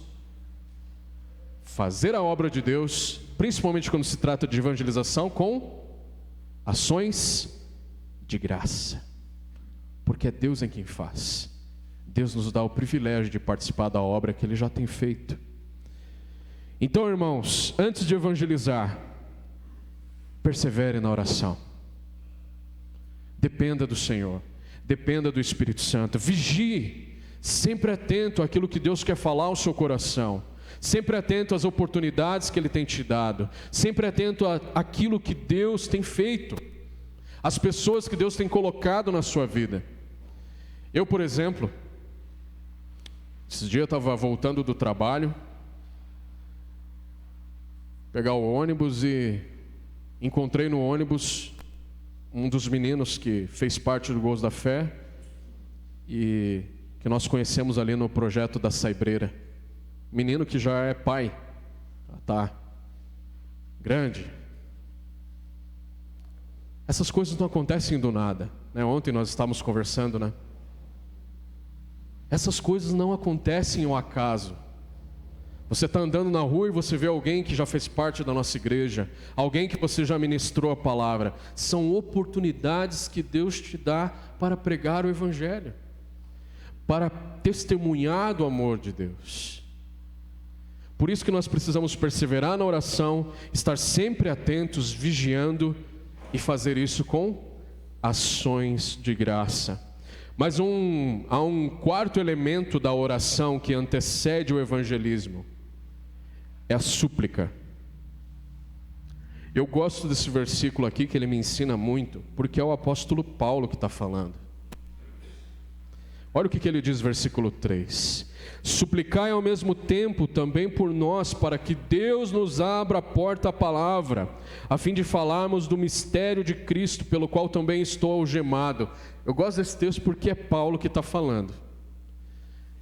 fazer a obra de Deus, principalmente quando se trata de evangelização, com ações de graça. Porque é Deus em quem faz. Deus nos dá o privilégio de participar da obra que Ele já tem feito. Então, irmãos, antes de evangelizar, persevere na oração. Dependa do Senhor, dependa do Espírito Santo. Vigie, sempre atento àquilo que Deus quer falar ao seu coração. Sempre atento às oportunidades que Ele tem te dado. Sempre atento àquilo que Deus tem feito. As pessoas que Deus tem colocado na sua vida. Eu, por exemplo, esses dias eu estava voltando do trabalho, pegar o ônibus e encontrei no ônibus um dos meninos que fez parte do Gols da Fé e que nós conhecemos ali no projeto da Saibreira. Menino que já é pai, tá grande. Essas coisas não acontecem do nada, né? Ontem nós estávamos conversando, né? Essas coisas não acontecem ao acaso. Você está andando na rua e você vê alguém que já fez parte da nossa igreja, alguém que você já ministrou a palavra. São oportunidades que Deus te dá para pregar o evangelho, para testemunhar do amor de Deus. Por isso que nós precisamos perseverar na oração, estar sempre atentos, vigiando e fazer isso com ações de graça. Mas há um quarto elemento da oração que antecede o evangelismo. É a súplica. Eu gosto desse versículo aqui, que ele me ensina muito, porque é o apóstolo Paulo que está falando. Olha o que ele diz, versículo 3. Suplicai ao mesmo tempo também por nós, para que Deus nos abra a porta à palavra, a fim de falarmos do mistério de Cristo, pelo qual também estou algemado. Eu gosto desse texto porque é Paulo que está falando.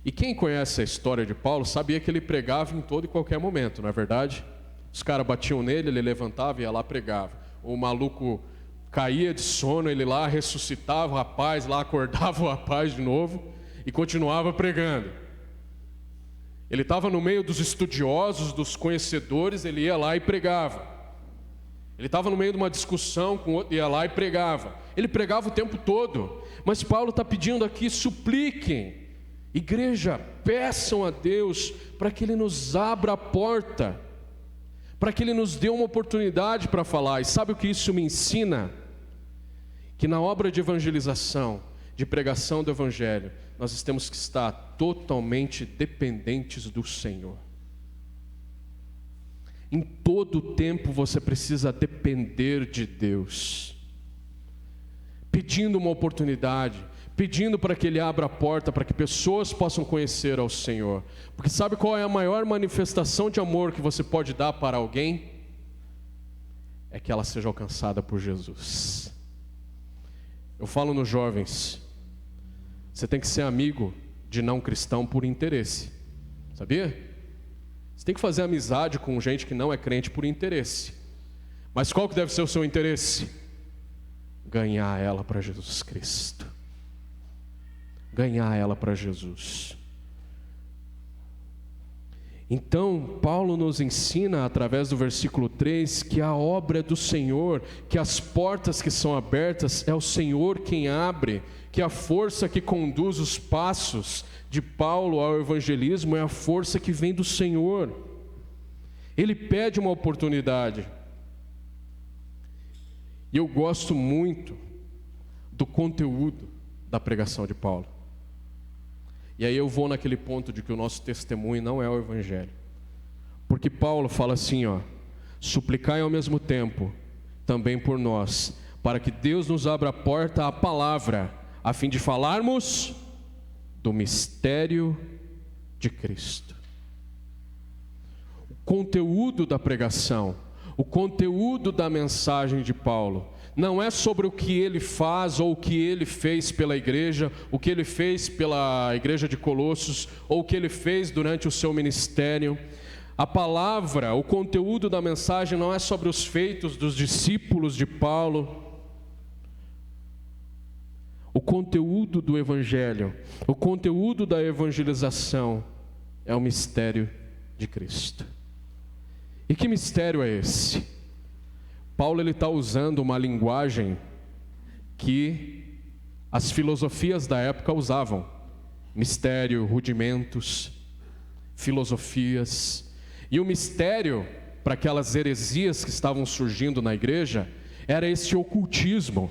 E quem conhece a história de Paulo sabia que ele pregava em todo e qualquer momento, não é verdade? Os caras batiam nele, ele levantava e ia lá pregava. O maluco caía de sono, ele lá ressuscitava o rapaz, lá acordava o rapaz de novo e continuava pregando. Ele estava no meio dos estudiosos, dos conhecedores, ele ia lá e pregava. Ele estava no meio de uma discussão com outro, ia lá e pregava. Ele pregava o tempo todo. Mas Paulo está pedindo aqui, supliquem. Igreja, peçam a Deus para que Ele nos abra a porta, para que Ele nos dê uma oportunidade para falar. E sabe o que isso me ensina? Que na obra de evangelização, de pregação do Evangelho, nós temos que estar totalmente dependentes do Senhor. Em todo tempo você precisa depender de Deus, pedindo uma oportunidade, pedindo para que Ele abra a porta, para que pessoas possam conhecer ao Senhor. Porque sabe qual é a maior manifestação de amor que você pode dar para alguém? É que ela seja alcançada por Jesus. Eu falo nos jovens, você tem que ser amigo de não cristão por interesse, sabia? Você tem que fazer amizade com gente que não é crente por interesse. Mas qual que deve ser o seu interesse? Ganhar ela para Jesus Cristo. Ganhar ela para Jesus. Então, Paulo nos ensina, através do versículo 3, que a obra é do Senhor, que as portas que são abertas é o Senhor quem abre, que a força que conduz os passos de Paulo ao evangelismo é a força que vem do Senhor. Ele pede uma oportunidade. E eu gosto muito do conteúdo da pregação de Paulo. E aí eu vou naquele ponto de que o nosso testemunho não é o Evangelho. Porque Paulo fala assim, suplicai ao mesmo tempo, também por nós, para que Deus nos abra a porta à palavra, a fim de falarmos do mistério de Cristo. O conteúdo da pregação, o conteúdo da mensagem de Paulo, não é sobre o que ele faz ou o que ele fez pela igreja, o que ele fez pela igreja de Colossos, ou o que ele fez durante o seu ministério. A palavra, o conteúdo da mensagem não é sobre os feitos dos discípulos de Paulo. O conteúdo do evangelho, o conteúdo da evangelização é o mistério de Cristo. E que mistério é esse? Paulo está usando uma linguagem que as filosofias da época usavam. Mistério, rudimentos, filosofias. E o mistério, para aquelas heresias que estavam surgindo na igreja, era esse ocultismo.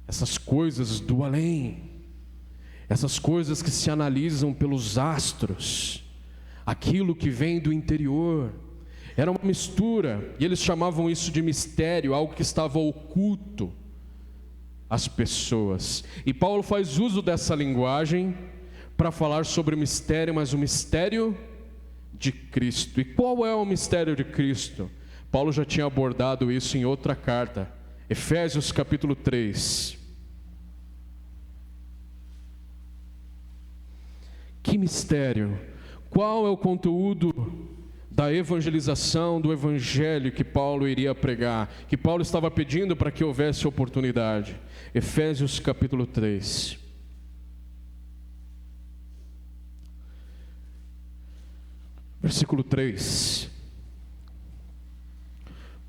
Essas coisas do além. Essas coisas que se analisam pelos astros. Aquilo que vem do interior. Era uma mistura, e eles chamavam isso de mistério, algo que estava oculto às pessoas. E Paulo faz uso dessa linguagem para falar sobre o mistério, mas o mistério de Cristo. E qual é o mistério de Cristo? Paulo já tinha abordado isso em outra carta, Efésios capítulo 3. Que mistério? Qual é o conteúdo da evangelização, do evangelho que Paulo iria pregar, que Paulo estava pedindo para que houvesse oportunidade? Efésios capítulo 3. Versículo 3.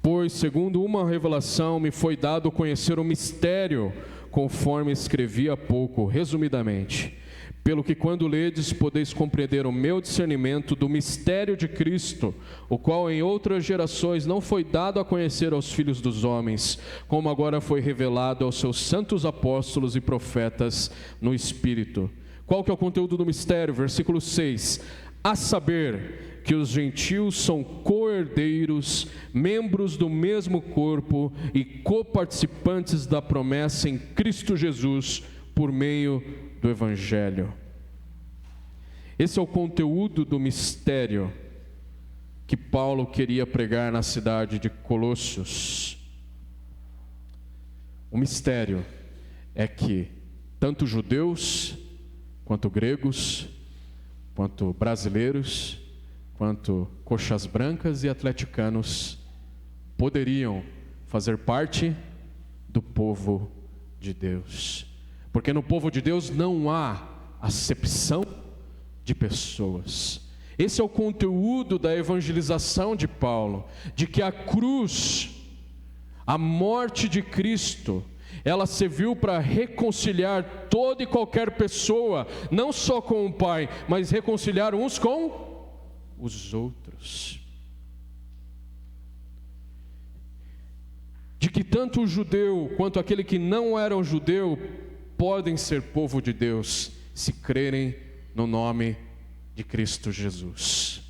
Pois, segundo uma revelação, me foi dado conhecer o mistério, conforme escrevi há pouco, resumidamente. Pelo que quando ledes, podeis compreender o meu discernimento do mistério de Cristo, o qual em outras gerações não foi dado a conhecer aos filhos dos homens, como agora foi revelado aos seus santos apóstolos e profetas no Espírito. Qual que é o conteúdo do mistério? Versículo 6. A saber que os gentios são co-herdeiros, membros do mesmo corpo e coparticipantes da promessa em Cristo Jesus, por meio do Evangelho. Esse é o conteúdo do mistério que Paulo queria pregar na cidade de Colossos. O mistério é que tanto judeus quanto gregos, quanto brasileiros, quanto coxas brancas e atleticanos poderiam fazer parte do povo de Deus. Porque no povo de Deus não há acepção de pessoas. Esse é o conteúdo da evangelização de Paulo, de que a cruz, a morte de Cristo, ela serviu para reconciliar toda e qualquer pessoa, não só com o Pai, mas reconciliar uns com os outros. De que tanto o judeu quanto aquele que não era um judeu podem ser povo de Deus, se crerem no nome de Cristo Jesus.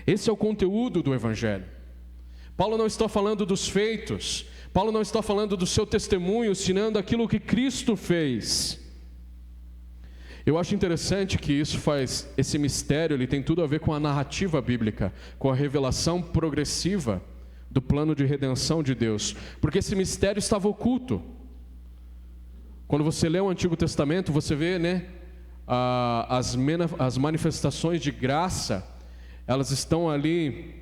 Esse é o conteúdo do Evangelho. Paulo não está falando dos feitos, Paulo não está falando do seu testemunho, ensinando aquilo que Cristo fez. Eu acho interessante que esse mistério, ele tem tudo a ver com a narrativa bíblica, com a revelação progressiva do plano de redenção de Deus, porque esse mistério estava oculto. Quando você lê o Antigo Testamento, você vê, as manifestações de graça, elas estão ali,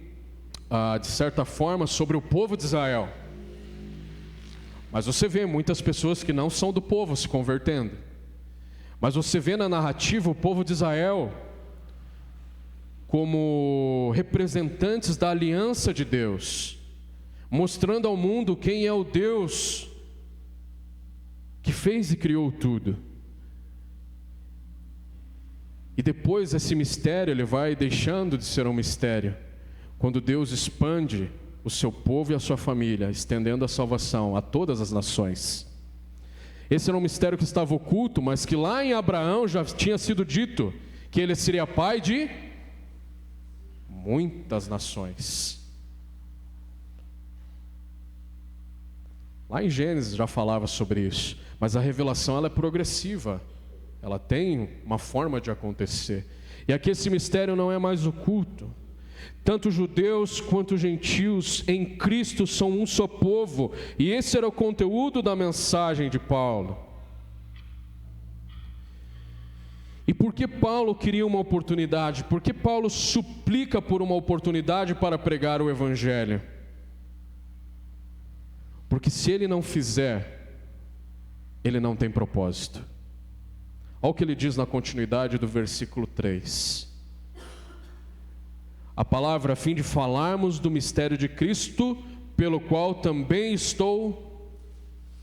de certa forma, sobre o povo de Israel. Mas você vê muitas pessoas que não são do povo se convertendo. Mas você vê na narrativa o povo de Israel como representantes da aliança de Deus, mostrando ao mundo quem é o Deus que fez e criou tudo. E depois esse mistério, ele vai deixando de ser um mistério, quando Deus expande o seu povo e a sua família, estendendo a salvação a todas as nações. Esse era um mistério que estava oculto, mas que lá em Abraão já tinha sido dito que ele seria pai de muitas nações. Lá em Gênesis já falava sobre isso, mas a revelação ela é progressiva, ela tem uma forma de acontecer. E aqui esse mistério não é mais oculto. Tanto judeus quanto gentios em Cristo são um só povo, e esse era o conteúdo da mensagem de Paulo. E por que Paulo queria uma oportunidade? Por que Paulo suplica por uma oportunidade para pregar o Evangelho? Porque se ele não fizer, ele não tem propósito. Olha o que ele diz na continuidade do versículo 3. A palavra a fim de falarmos do mistério de Cristo, pelo qual também estou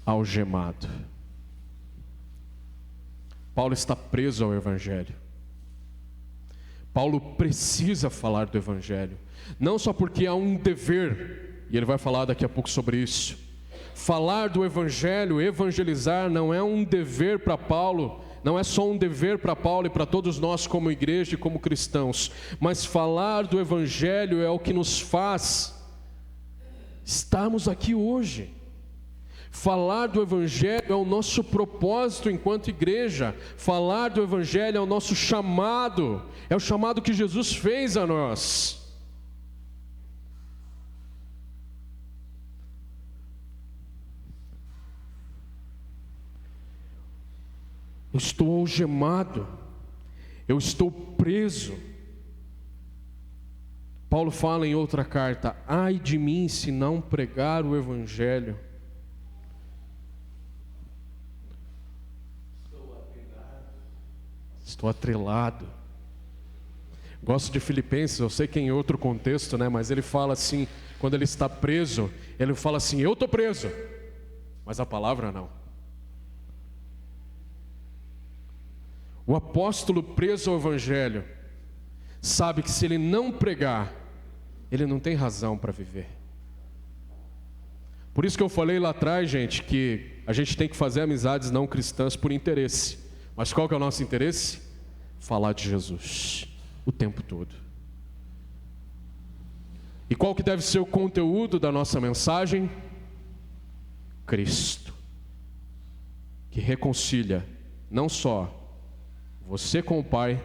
algemado. Paulo está preso ao Evangelho. Paulo precisa falar do Evangelho, não só porque há um dever, e ele vai falar daqui a pouco sobre isso. Falar do Evangelho, evangelizar, não é um dever para Paulo, não é só um dever para Paulo e para todos nós como igreja e como cristãos, mas falar do Evangelho é o que nos faz estarmos aqui hoje. Falar do Evangelho é o nosso propósito enquanto igreja. Falar do Evangelho é o nosso chamado, é o chamado que Jesus fez a nós. Eu estou algemado, eu estou preso. Paulo fala em outra carta: ai de mim se não pregar o Evangelho. Estou atrelado. Gosto de Filipenses, eu sei que é em outro contexto, mas ele fala assim, quando ele está preso, ele fala assim: eu estou preso, mas a palavra não. O apóstolo preso ao Evangelho sabe que se ele não pregar, ele não tem razão para viver. Por isso que eu falei lá atrás, gente, que a gente tem que fazer amizades não cristãs por interesse. Mas qual que é o nosso interesse? Falar de Jesus o tempo todo. E qual que deve ser o conteúdo da nossa mensagem? Cristo, que reconcilia não só você com o Pai,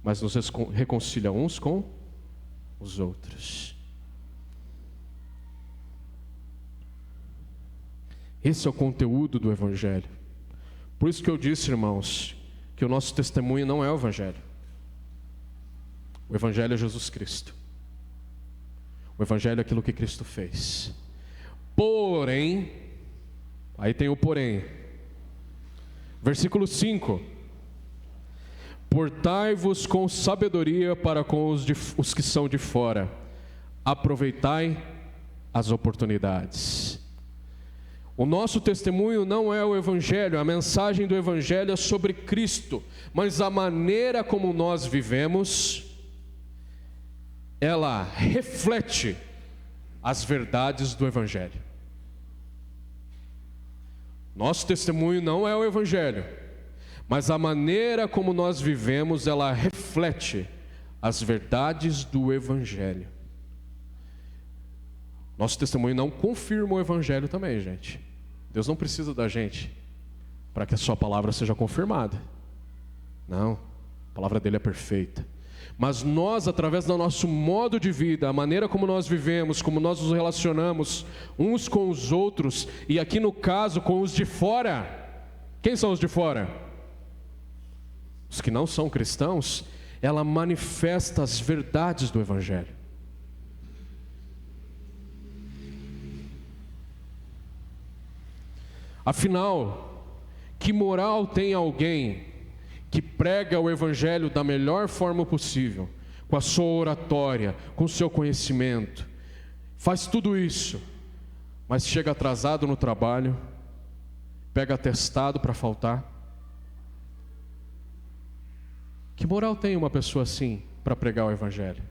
mas nos reconcilia uns com os outros. Esse é o conteúdo do Evangelho. Por isso que eu disse, irmãos, que o nosso testemunho não é o Evangelho. O Evangelho é Jesus Cristo. O Evangelho é aquilo que Cristo fez. Porém, aí tem o porém. Versículo 5. Portai-vos com sabedoria para com os que são de fora. Aproveitai as oportunidades. O nosso testemunho não é o Evangelho, a mensagem do Evangelho é sobre Cristo, mas a maneira como nós vivemos, ela reflete as verdades do Evangelho. Nosso testemunho não é o Evangelho, mas a maneira como nós vivemos, ela reflete as verdades do Evangelho. Nosso testemunho não confirma o Evangelho também, gente. Deus não precisa da gente para que a sua palavra seja confirmada. Não, a palavra dele é perfeita. Mas nós, através do nosso modo de vida, a maneira como nós vivemos, como nós nos relacionamos uns com os outros, e aqui no caso com os de fora. Quem são os de fora? Os que não são cristãos. Ela manifesta as verdades do Evangelho. Afinal, que moral tem alguém que prega o Evangelho da melhor forma possível, com a sua oratória, com o seu conhecimento, faz tudo isso, mas chega atrasado no trabalho, pega atestado para faltar? Que moral tem uma pessoa assim para pregar o Evangelho?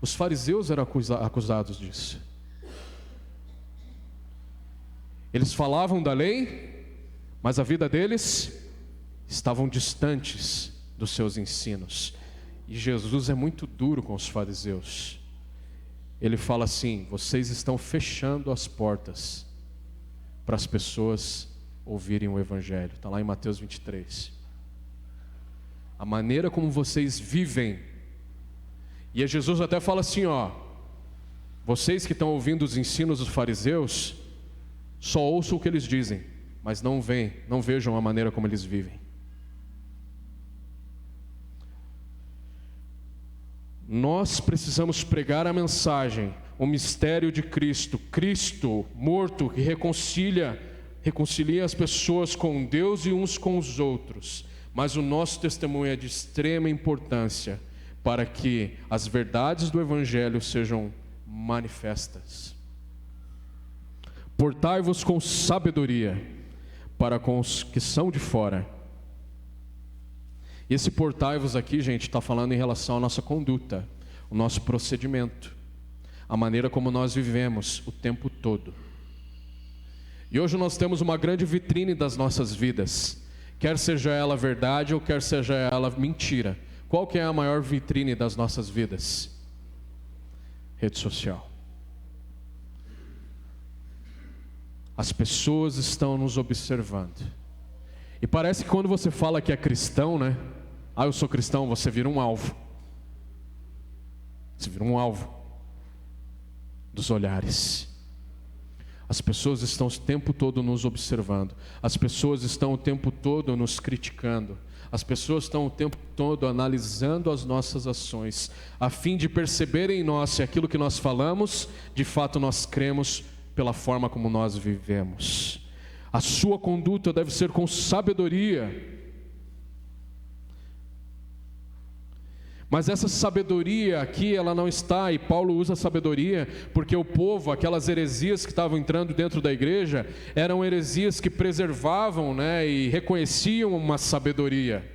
Os fariseus eram acusados disso. Eles falavam da lei, mas a vida deles estavam distantes dos seus ensinos. E Jesus é muito duro com os fariseus. Ele fala assim: vocês estão fechando as portas para as pessoas ouvirem o Evangelho. Está lá em Mateus 23. A maneira como vocês vivem. E Jesus até fala assim, vocês que estão ouvindo os ensinos dos fariseus, só ouçam o que eles dizem, mas não vejam a maneira como eles vivem. Nós precisamos pregar a mensagem, o mistério de Cristo. Cristo morto que reconcilia as pessoas com Deus e uns com os outros. Mas o nosso testemunho é de extrema importância para que as verdades do Evangelho sejam manifestas. Portai-vos com sabedoria para com os que são de fora. E esse portai-vos aqui, gente, está falando em relação à nossa conduta, o nosso procedimento, a maneira como nós vivemos o tempo todo. E hoje nós temos uma grande vitrine das nossas vidas, quer seja ela verdade ou quer seja ela mentira. Qual que é a maior vitrine das nossas vidas? Rede social. As pessoas estão nos observando. E parece que quando você fala que é cristão, né? Eu sou cristão, você vira um alvo. Você vira um alvo dos olhares. As pessoas estão o tempo todo nos observando. As pessoas estão o tempo todo nos criticando. As pessoas estão o tempo todo analisando as nossas ações, a fim de perceber em nós se aquilo que nós falamos, de fato nós cremos pela forma como nós vivemos. A sua conduta deve ser com sabedoria. Mas essa sabedoria aqui, ela não está, e Paulo usa sabedoria, porque o povo, aquelas heresias que estavam entrando dentro da igreja, eram heresias que preservavam, e reconheciam uma sabedoria.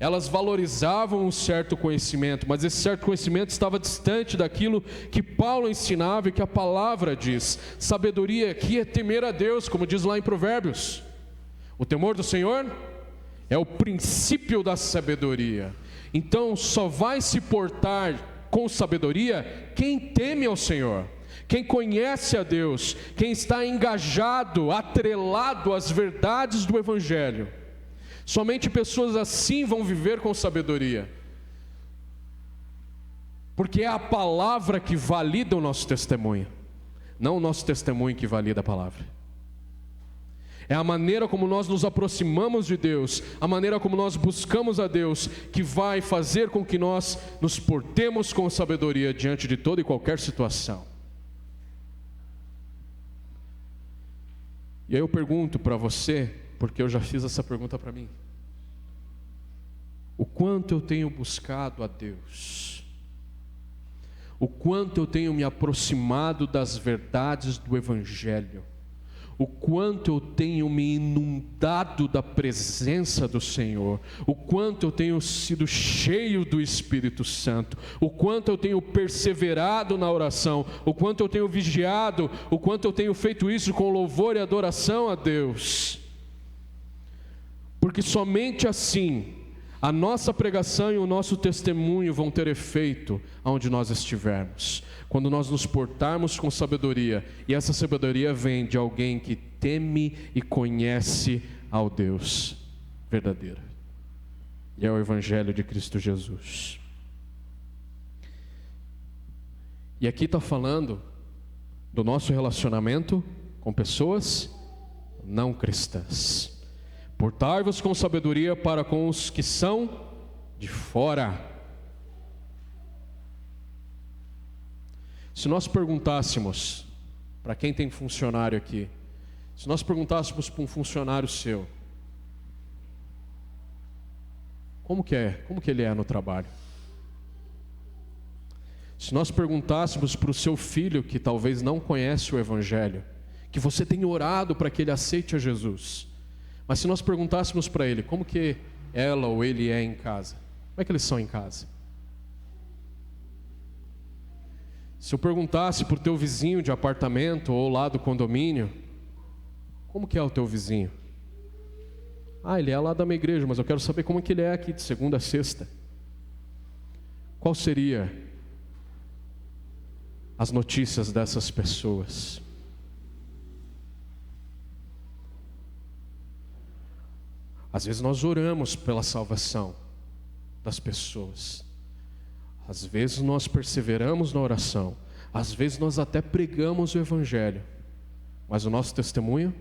Elas valorizavam um certo conhecimento, mas esse certo conhecimento estava distante daquilo que Paulo ensinava e que a palavra diz. Sabedoria aqui é temer a Deus, como diz lá em Provérbios. O temor do Senhor é o princípio da sabedoria. Então só vai se portar com sabedoria quem teme ao Senhor, quem conhece a Deus, quem está engajado, atrelado às verdades do Evangelho. Somente pessoas assim vão viver com sabedoria, porque é a palavra que valida o nosso testemunho, não o nosso testemunho que valida a palavra. É a maneira como nós nos aproximamos de Deus, a maneira como nós buscamos a Deus, que vai fazer com que nós nos portemos com sabedoria diante de toda e qualquer situação. E aí eu pergunto para você, porque eu já fiz essa pergunta para mim: o quanto eu tenho buscado a Deus? O quanto eu tenho me aproximado das verdades do Evangelho? O quanto eu tenho me inundado da presença do Senhor? O quanto eu tenho sido cheio do Espírito Santo? O quanto eu tenho perseverado na oração? O quanto eu tenho vigiado? O quanto eu tenho feito isso com louvor e adoração a Deus? Porque somente assim a nossa pregação e o nosso testemunho vão ter efeito aonde nós estivermos. Quando nós nos portarmos com sabedoria, e essa sabedoria vem de alguém que teme e conhece ao Deus verdadeiro. E é o Evangelho de Cristo Jesus. E aqui está falando do nosso relacionamento com pessoas não cristãs. Portai-vos com sabedoria para com os que são de fora. Se nós perguntássemos, para quem tem funcionário aqui, se nós perguntássemos para um funcionário seu, como que ele é no trabalho? Se nós perguntássemos para o seu filho, que talvez não conhece o Evangelho, que você tem orado para que ele aceite a Jesus, mas se nós perguntássemos para ele como que ela ou ele é em casa, como é que eles são em casa? Se eu perguntasse para o teu vizinho de apartamento ou lá do condomínio, como que é o teu vizinho? Ele é lá da minha igreja, mas eu quero saber como que ele é aqui de segunda a sexta. Qual seria as notícias dessas pessoas? Às vezes nós oramos pela salvação das pessoas. Às vezes nós perseveramos na oração. Às vezes nós até pregamos o Evangelho. Mas o nosso testemunho?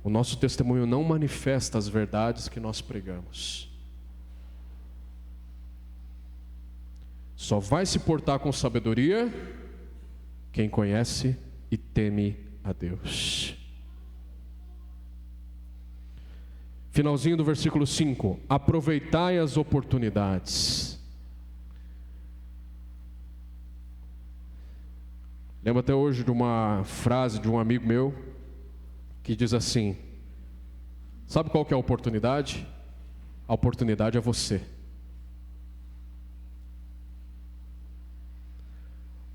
O nosso testemunho não manifesta as verdades que nós pregamos. Só vai se portar com sabedoria quem conhece e teme a Deus. Finalzinho do versículo 5: aproveitai as oportunidades. Lembro até hoje de uma frase de um amigo meu que diz assim: sabe qual que é a oportunidade? A oportunidade é você.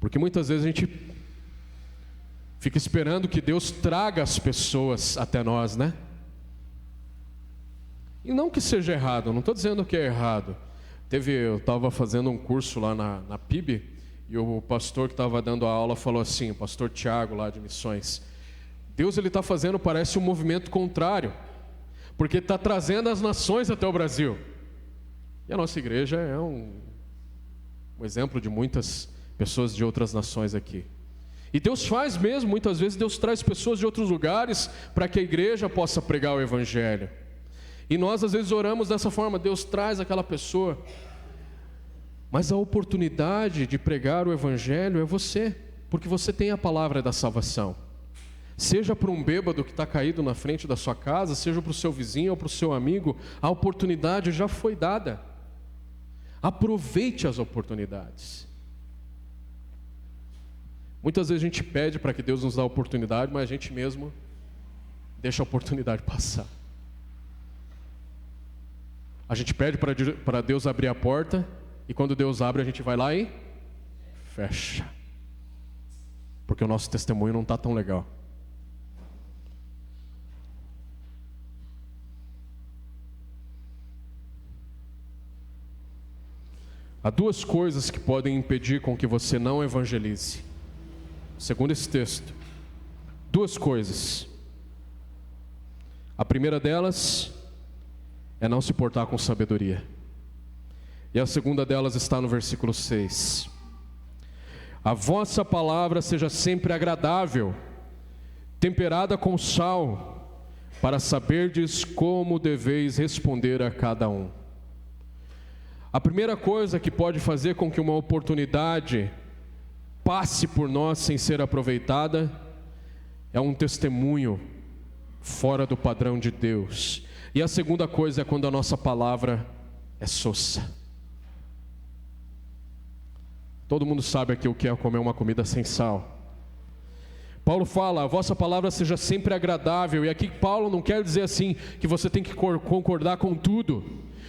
Porque muitas vezes a gente fica esperando que Deus traga as pessoas até nós, né? E não que seja errado, não estou dizendo que é errado. Eu estava fazendo um curso lá na PIB, e o pastor que estava dando a aula falou assim, o pastor Tiago lá de Missões: Deus ele está fazendo, parece um movimento contrário, porque está trazendo as nações até o Brasil. E a nossa igreja é um exemplo de muitas pessoas de outras nações aqui. E Deus faz mesmo, muitas vezes Deus traz pessoas de outros lugares para que a igreja possa pregar o Evangelho. E nós às vezes oramos dessa forma: Deus traz aquela pessoa. Mas a oportunidade de pregar o Evangelho é você, porque você tem a palavra da salvação. Seja para um bêbado que está caído na frente da sua casa, seja para o seu vizinho ou para o seu amigo, a oportunidade já foi dada. Aproveite as oportunidades. Muitas vezes a gente pede para que Deus nos dê a oportunidade, mas a gente mesmo deixa a oportunidade passar. A gente pede para Deus abrir a porta, e quando Deus abre a gente vai lá e fecha. Porque o nosso testemunho não está tão legal. Há duas coisas que podem impedir com que você não evangelize. Segundo esse texto, duas coisas. A primeira delas é não se portar com sabedoria. E a segunda delas está no versículo 6. A vossa palavra seja sempre agradável, temperada com sal, para saberdes como deveis responder a cada um. A primeira coisa que pode fazer com que uma oportunidade passe por nós sem ser aproveitada é um testemunho fora do padrão de Deus. E a segunda coisa é quando a nossa palavra é sossa. Todo mundo sabe aqui o que é comer uma comida sem sal. Paulo fala, a vossa palavra seja sempre agradável. E aqui Paulo não quer dizer assim, que você tem que concordar com tudo,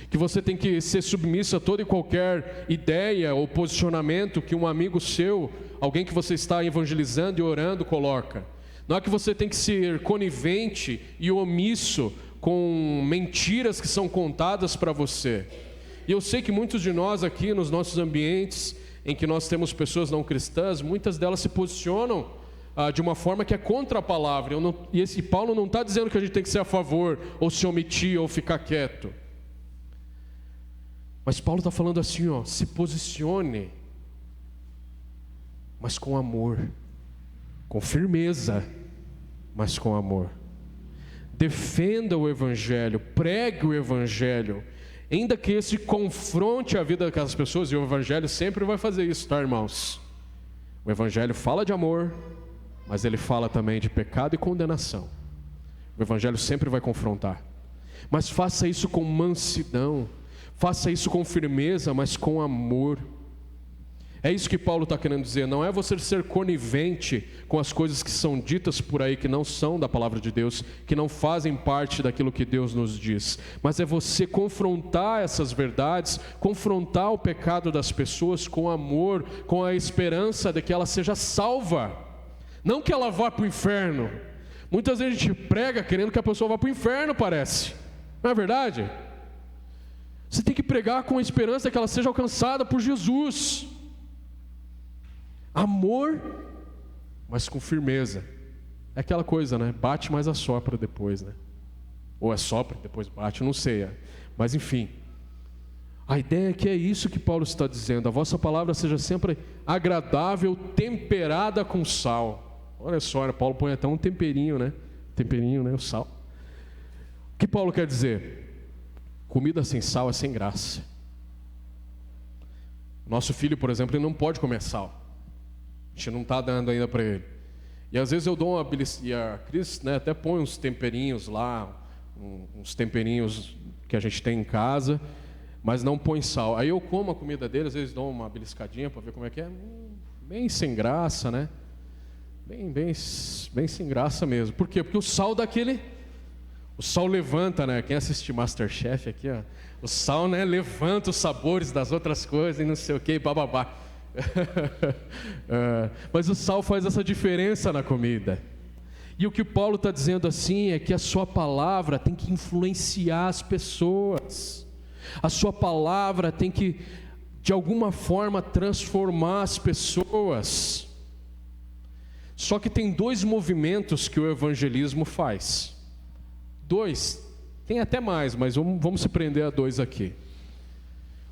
que você tem que ser submisso a toda e qualquer ideia ou posicionamento que um amigo seu, alguém que você está evangelizando e orando, coloca. Não é que você tem que ser conivente e omisso com mentiras que são contadas para você. E eu sei que muitos de nós aqui, nos nossos ambientes, em que nós temos pessoas não cristãs, muitas delas se posicionam de uma forma que é contra a palavra. E esse Paulo não está dizendo que a gente tem que ser a favor, ou se omitir, ou ficar quieto. Mas Paulo está falando assim, ó, se posicione, mas com amor, com firmeza, mas com amor. Defenda o Evangelho, pregue o Evangelho, ainda que esse confronte a vida daquelas pessoas, e o Evangelho sempre vai fazer isso, tá, irmãos? O Evangelho fala de amor, mas ele fala também de pecado e condenação. O Evangelho sempre vai confrontar. Mas faça isso com mansidão, faça isso com firmeza, mas com amor. É isso que Paulo está querendo dizer. Não é você ser conivente com as coisas que são ditas por aí, que não são da palavra de Deus, que não fazem parte daquilo que Deus nos diz, mas é você confrontar essas verdades, confrontar o pecado das pessoas com amor, com a esperança de que ela seja salva, não que ela vá para o inferno. Muitas vezes a gente prega querendo que a pessoa vá para o inferno, parece, não é verdade? Você tem que pregar com a esperança de que ela seja alcançada por Jesus. Amor, mas com firmeza. É aquela coisa, né? Bate, mas assopra depois, né? Ou assopra, depois bate, não sei. Mas enfim, a ideia é que é isso que Paulo está dizendo. A vossa palavra seja sempre agradável, temperada com sal. Olha só, Paulo põe até um temperinho, né? Temperinho, né? O sal. O que Paulo quer dizer? Comida sem sal é sem graça. Nosso filho, por exemplo, ele não pode comer sal. A gente não está dando ainda para ele. E às vezes eu dou uma beliscada, e a Cris, né, até põe uns temperinhos lá, uns temperinhos que a gente tem em casa, mas não põe sal. Aí eu como a comida dele, às vezes dou uma beliscadinha para ver como é que é. Bem sem graça, né? Bem sem graça mesmo. Por quê? Porque o sal daquele... O sal levanta, né? Quem assiste MasterChef aqui, ó, o sal, né, levanta os sabores das outras coisas e não sei o que, bababá. Mas o sal faz essa diferença na comida. E o que o Paulo está dizendo assim é que a sua palavra tem que influenciar as pessoas. A sua palavra tem que, de alguma forma, transformar as pessoas. Só que tem dois movimentos que o evangelismo faz. Dois, tem até mais, mas vamos se prender a dois aqui.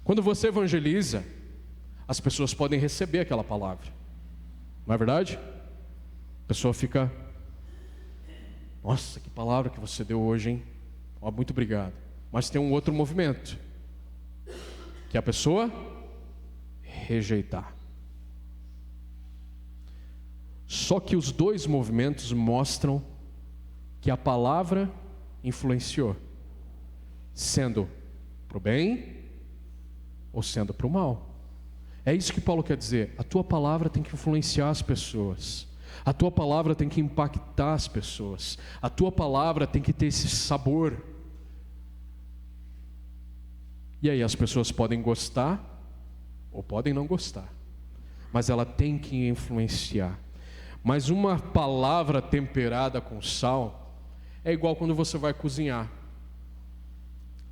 Quando você evangeliza, as pessoas podem receber aquela palavra, não é verdade? A pessoa fica: nossa, que palavra que você deu hoje, hein? Oh, muito obrigado. Mas tem um outro movimento, que é a pessoa rejeitar. Só que os dois movimentos mostram que a palavra influenciou, sendo para o bem ou sendo para o mal. É isso que Paulo quer dizer. A tua palavra tem que influenciar as pessoas, a tua palavra tem que impactar as pessoas, a tua palavra tem que ter esse sabor. E aí as pessoas podem gostar ou podem não gostar, mas ela tem que influenciar. Mas uma palavra temperada com sal é igual quando você vai cozinhar.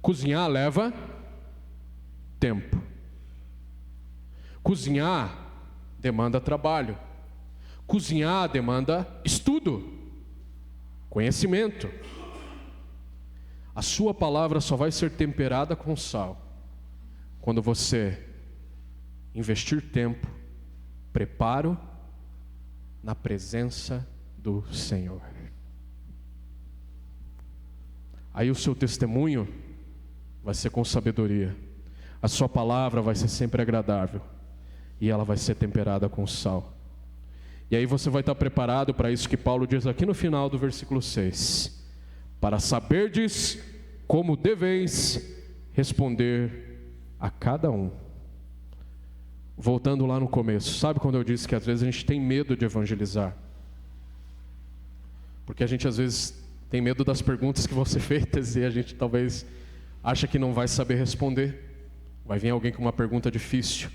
Cozinhar leva tempo. Cozinhar demanda trabalho. Cozinhar demanda estudo, conhecimento. A sua palavra só vai ser temperada com sal quando você investir tempo Preparo na presença do Senhor. Aí o seu testemunho vai ser com sabedoria. A sua palavra vai ser sempre agradável. E ela vai ser temperada com sal. E aí você vai estar preparado para isso que Paulo diz aqui no final do versículo 6. Para saberdes como deveis responder a cada um. Voltando lá no começo, sabe quando eu disse que às vezes a gente tem medo de evangelizar? Porque a gente às vezes tem medo das perguntas que vão ser feitas e a gente talvez acha que não vai saber responder. Vai vir alguém com uma pergunta difícil.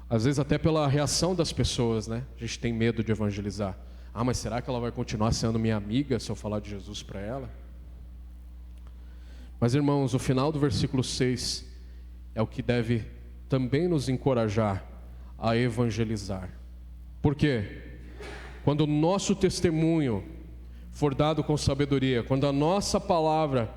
Às vezes até pela reação das pessoas, né? A gente tem medo de evangelizar. Ah, mas será que ela vai continuar sendo minha amiga se eu falar de Jesus para ela? Mas irmãos, o final do versículo 6 é o que deve também nos encorajar a evangelizar. Por quê? Quando o nosso testemunho for dado com sabedoria, quando a nossa palavra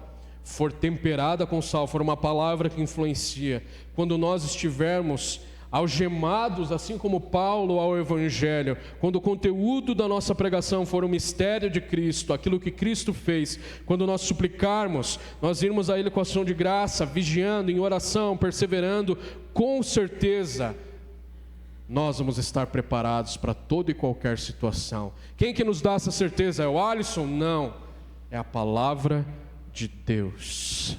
for temperada com sal, for uma palavra que influencia, quando nós estivermos algemados, assim como Paulo ao Evangelho, quando o conteúdo da nossa pregação for o mistério de Cristo, aquilo que Cristo fez, quando nós suplicarmos, nós irmos a Ele com ação de graça, vigiando, em oração, perseverando, com certeza, nós vamos estar preparados para toda e qualquer situação. Quem que nos dá essa certeza? É o Alisson? Não, é a palavra de Deus.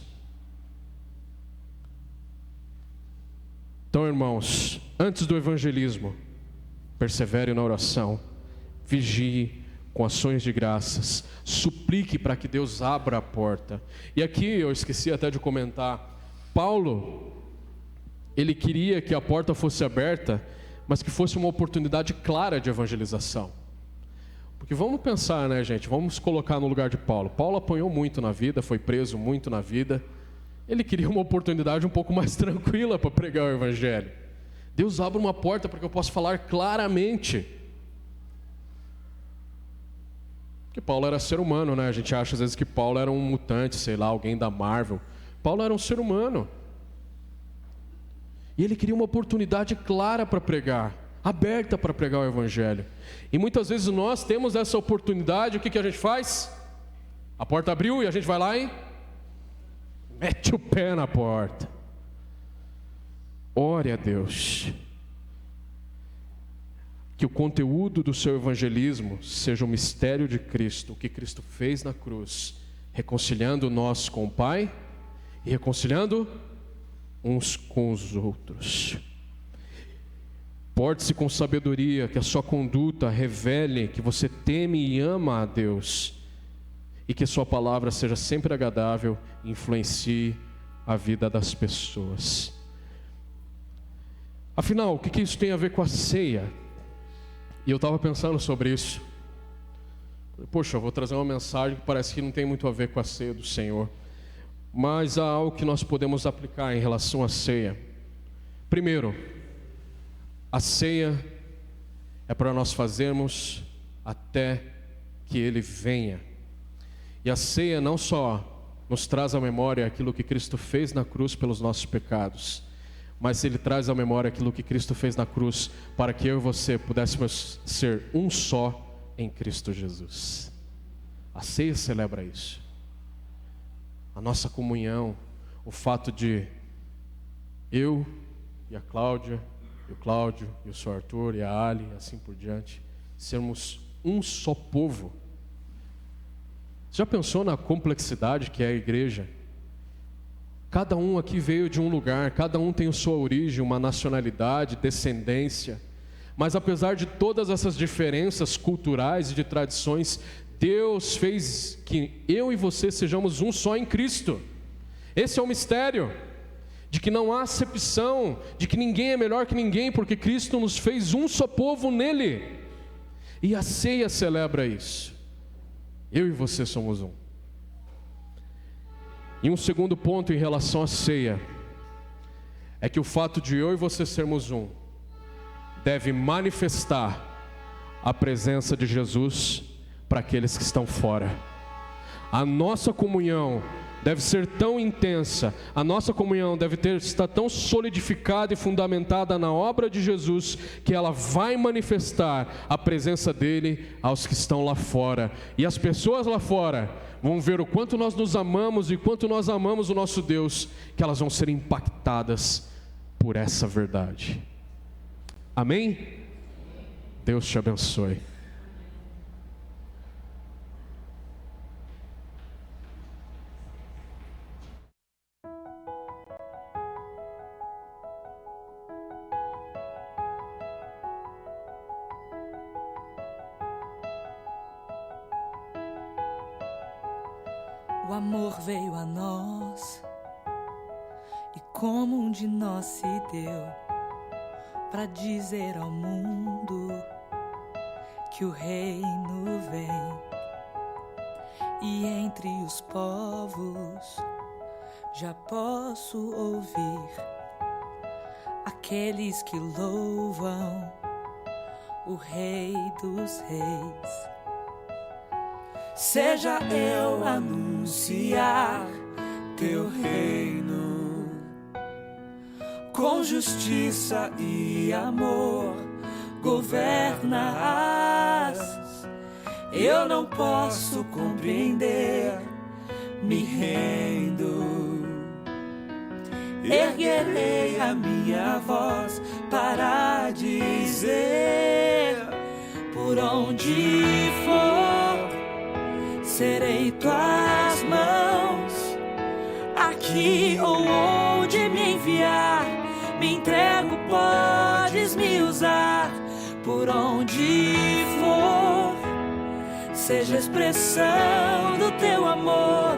Então, irmãos, antes do evangelismo, persevere na oração, vigie com ações de graças, suplique para que Deus abra a porta. E aqui eu esqueci até de comentar, Paulo, ele queria que a porta fosse aberta, mas que fosse uma oportunidade clara de evangelização. Porque vamos pensar, né, gente, vamos colocar no lugar de Paulo. Paulo apanhou muito na vida, foi preso muito na vida. Ele queria uma oportunidade um pouco mais tranquila para pregar o Evangelho. Deus abre uma porta para que eu possa falar claramente. Porque Paulo era ser humano, né? A gente acha às vezes que Paulo era um mutante, sei lá, alguém da Marvel. Paulo era um ser humano. E ele queria uma oportunidade clara para pregar, aberta para pregar o Evangelho. E muitas vezes nós temos essa oportunidade, o que a gente faz? A porta abriu e a gente vai lá e mete o pé na porta. Ore a Deus que o conteúdo do seu evangelismo seja o mistério de Cristo, o que Cristo fez na cruz, reconciliando nós com o Pai e reconciliando uns com os outros. Porte-se com sabedoria, que a sua conduta revele que você teme e ama a Deus, e que sua palavra seja sempre agradável e influencie a vida das pessoas. Afinal, o que isso tem a ver com a ceia? E eu estava pensando sobre isso. Poxa, eu vou trazer uma mensagem que parece que não tem muito a ver com a ceia do Senhor, mas há algo que nós podemos aplicar em relação à ceia. Primeiro, a ceia é para nós fazermos até que Ele venha. E a ceia não só nos traz à memória aquilo que Cristo fez na cruz pelos nossos pecados, mas Ele traz à memória aquilo que Cristo fez na cruz para que eu e você pudéssemos ser um só em Cristo Jesus. A ceia celebra isso. A nossa comunhão, o fato de eu e a Cláudia, e o Cláudio, e o Sr. Arthur, e a Ali, e assim por diante, sermos um só povo. Você já pensou na complexidade que é a igreja? Cada um aqui veio de um lugar, cada um tem a sua origem, uma nacionalidade, descendência. Mas apesar de todas essas diferenças culturais e de tradições, Deus fez que eu e você sejamos um só em Cristo. Esse é o mistério, de que não há acepção, de que ninguém é melhor que ninguém, porque Cristo nos fez um só povo nele. E a ceia celebra isso. Eu e você somos um. E um segundo ponto em relação à ceia é que o fato de eu e você sermos um deve manifestar a presença de Jesus para aqueles que estão fora. A nossa comunhão deve ser tão intensa, a nossa comunhão deve estar tão solidificada e fundamentada na obra de Jesus, que ela vai manifestar a presença dele aos que estão lá fora. E as pessoas lá fora vão ver o quanto nós nos amamos e quanto nós amamos o nosso Deus, que elas vão ser impactadas por essa verdade. Amém? Deus te abençoe. O amor veio a nós, e como um de nós se deu, para dizer ao mundo que o reino vem. E entre os povos já posso ouvir aqueles que louvam o Rei dos Reis. Seja eu anunciar teu reino, com justiça e amor governas. Eu não posso compreender, me rendo. Erguerei a minha voz para dizer: por onde for, serei tuas mãos, aqui ou onde me enviar, me entrego, podes me usar. Por onde for, seja expressão do teu amor,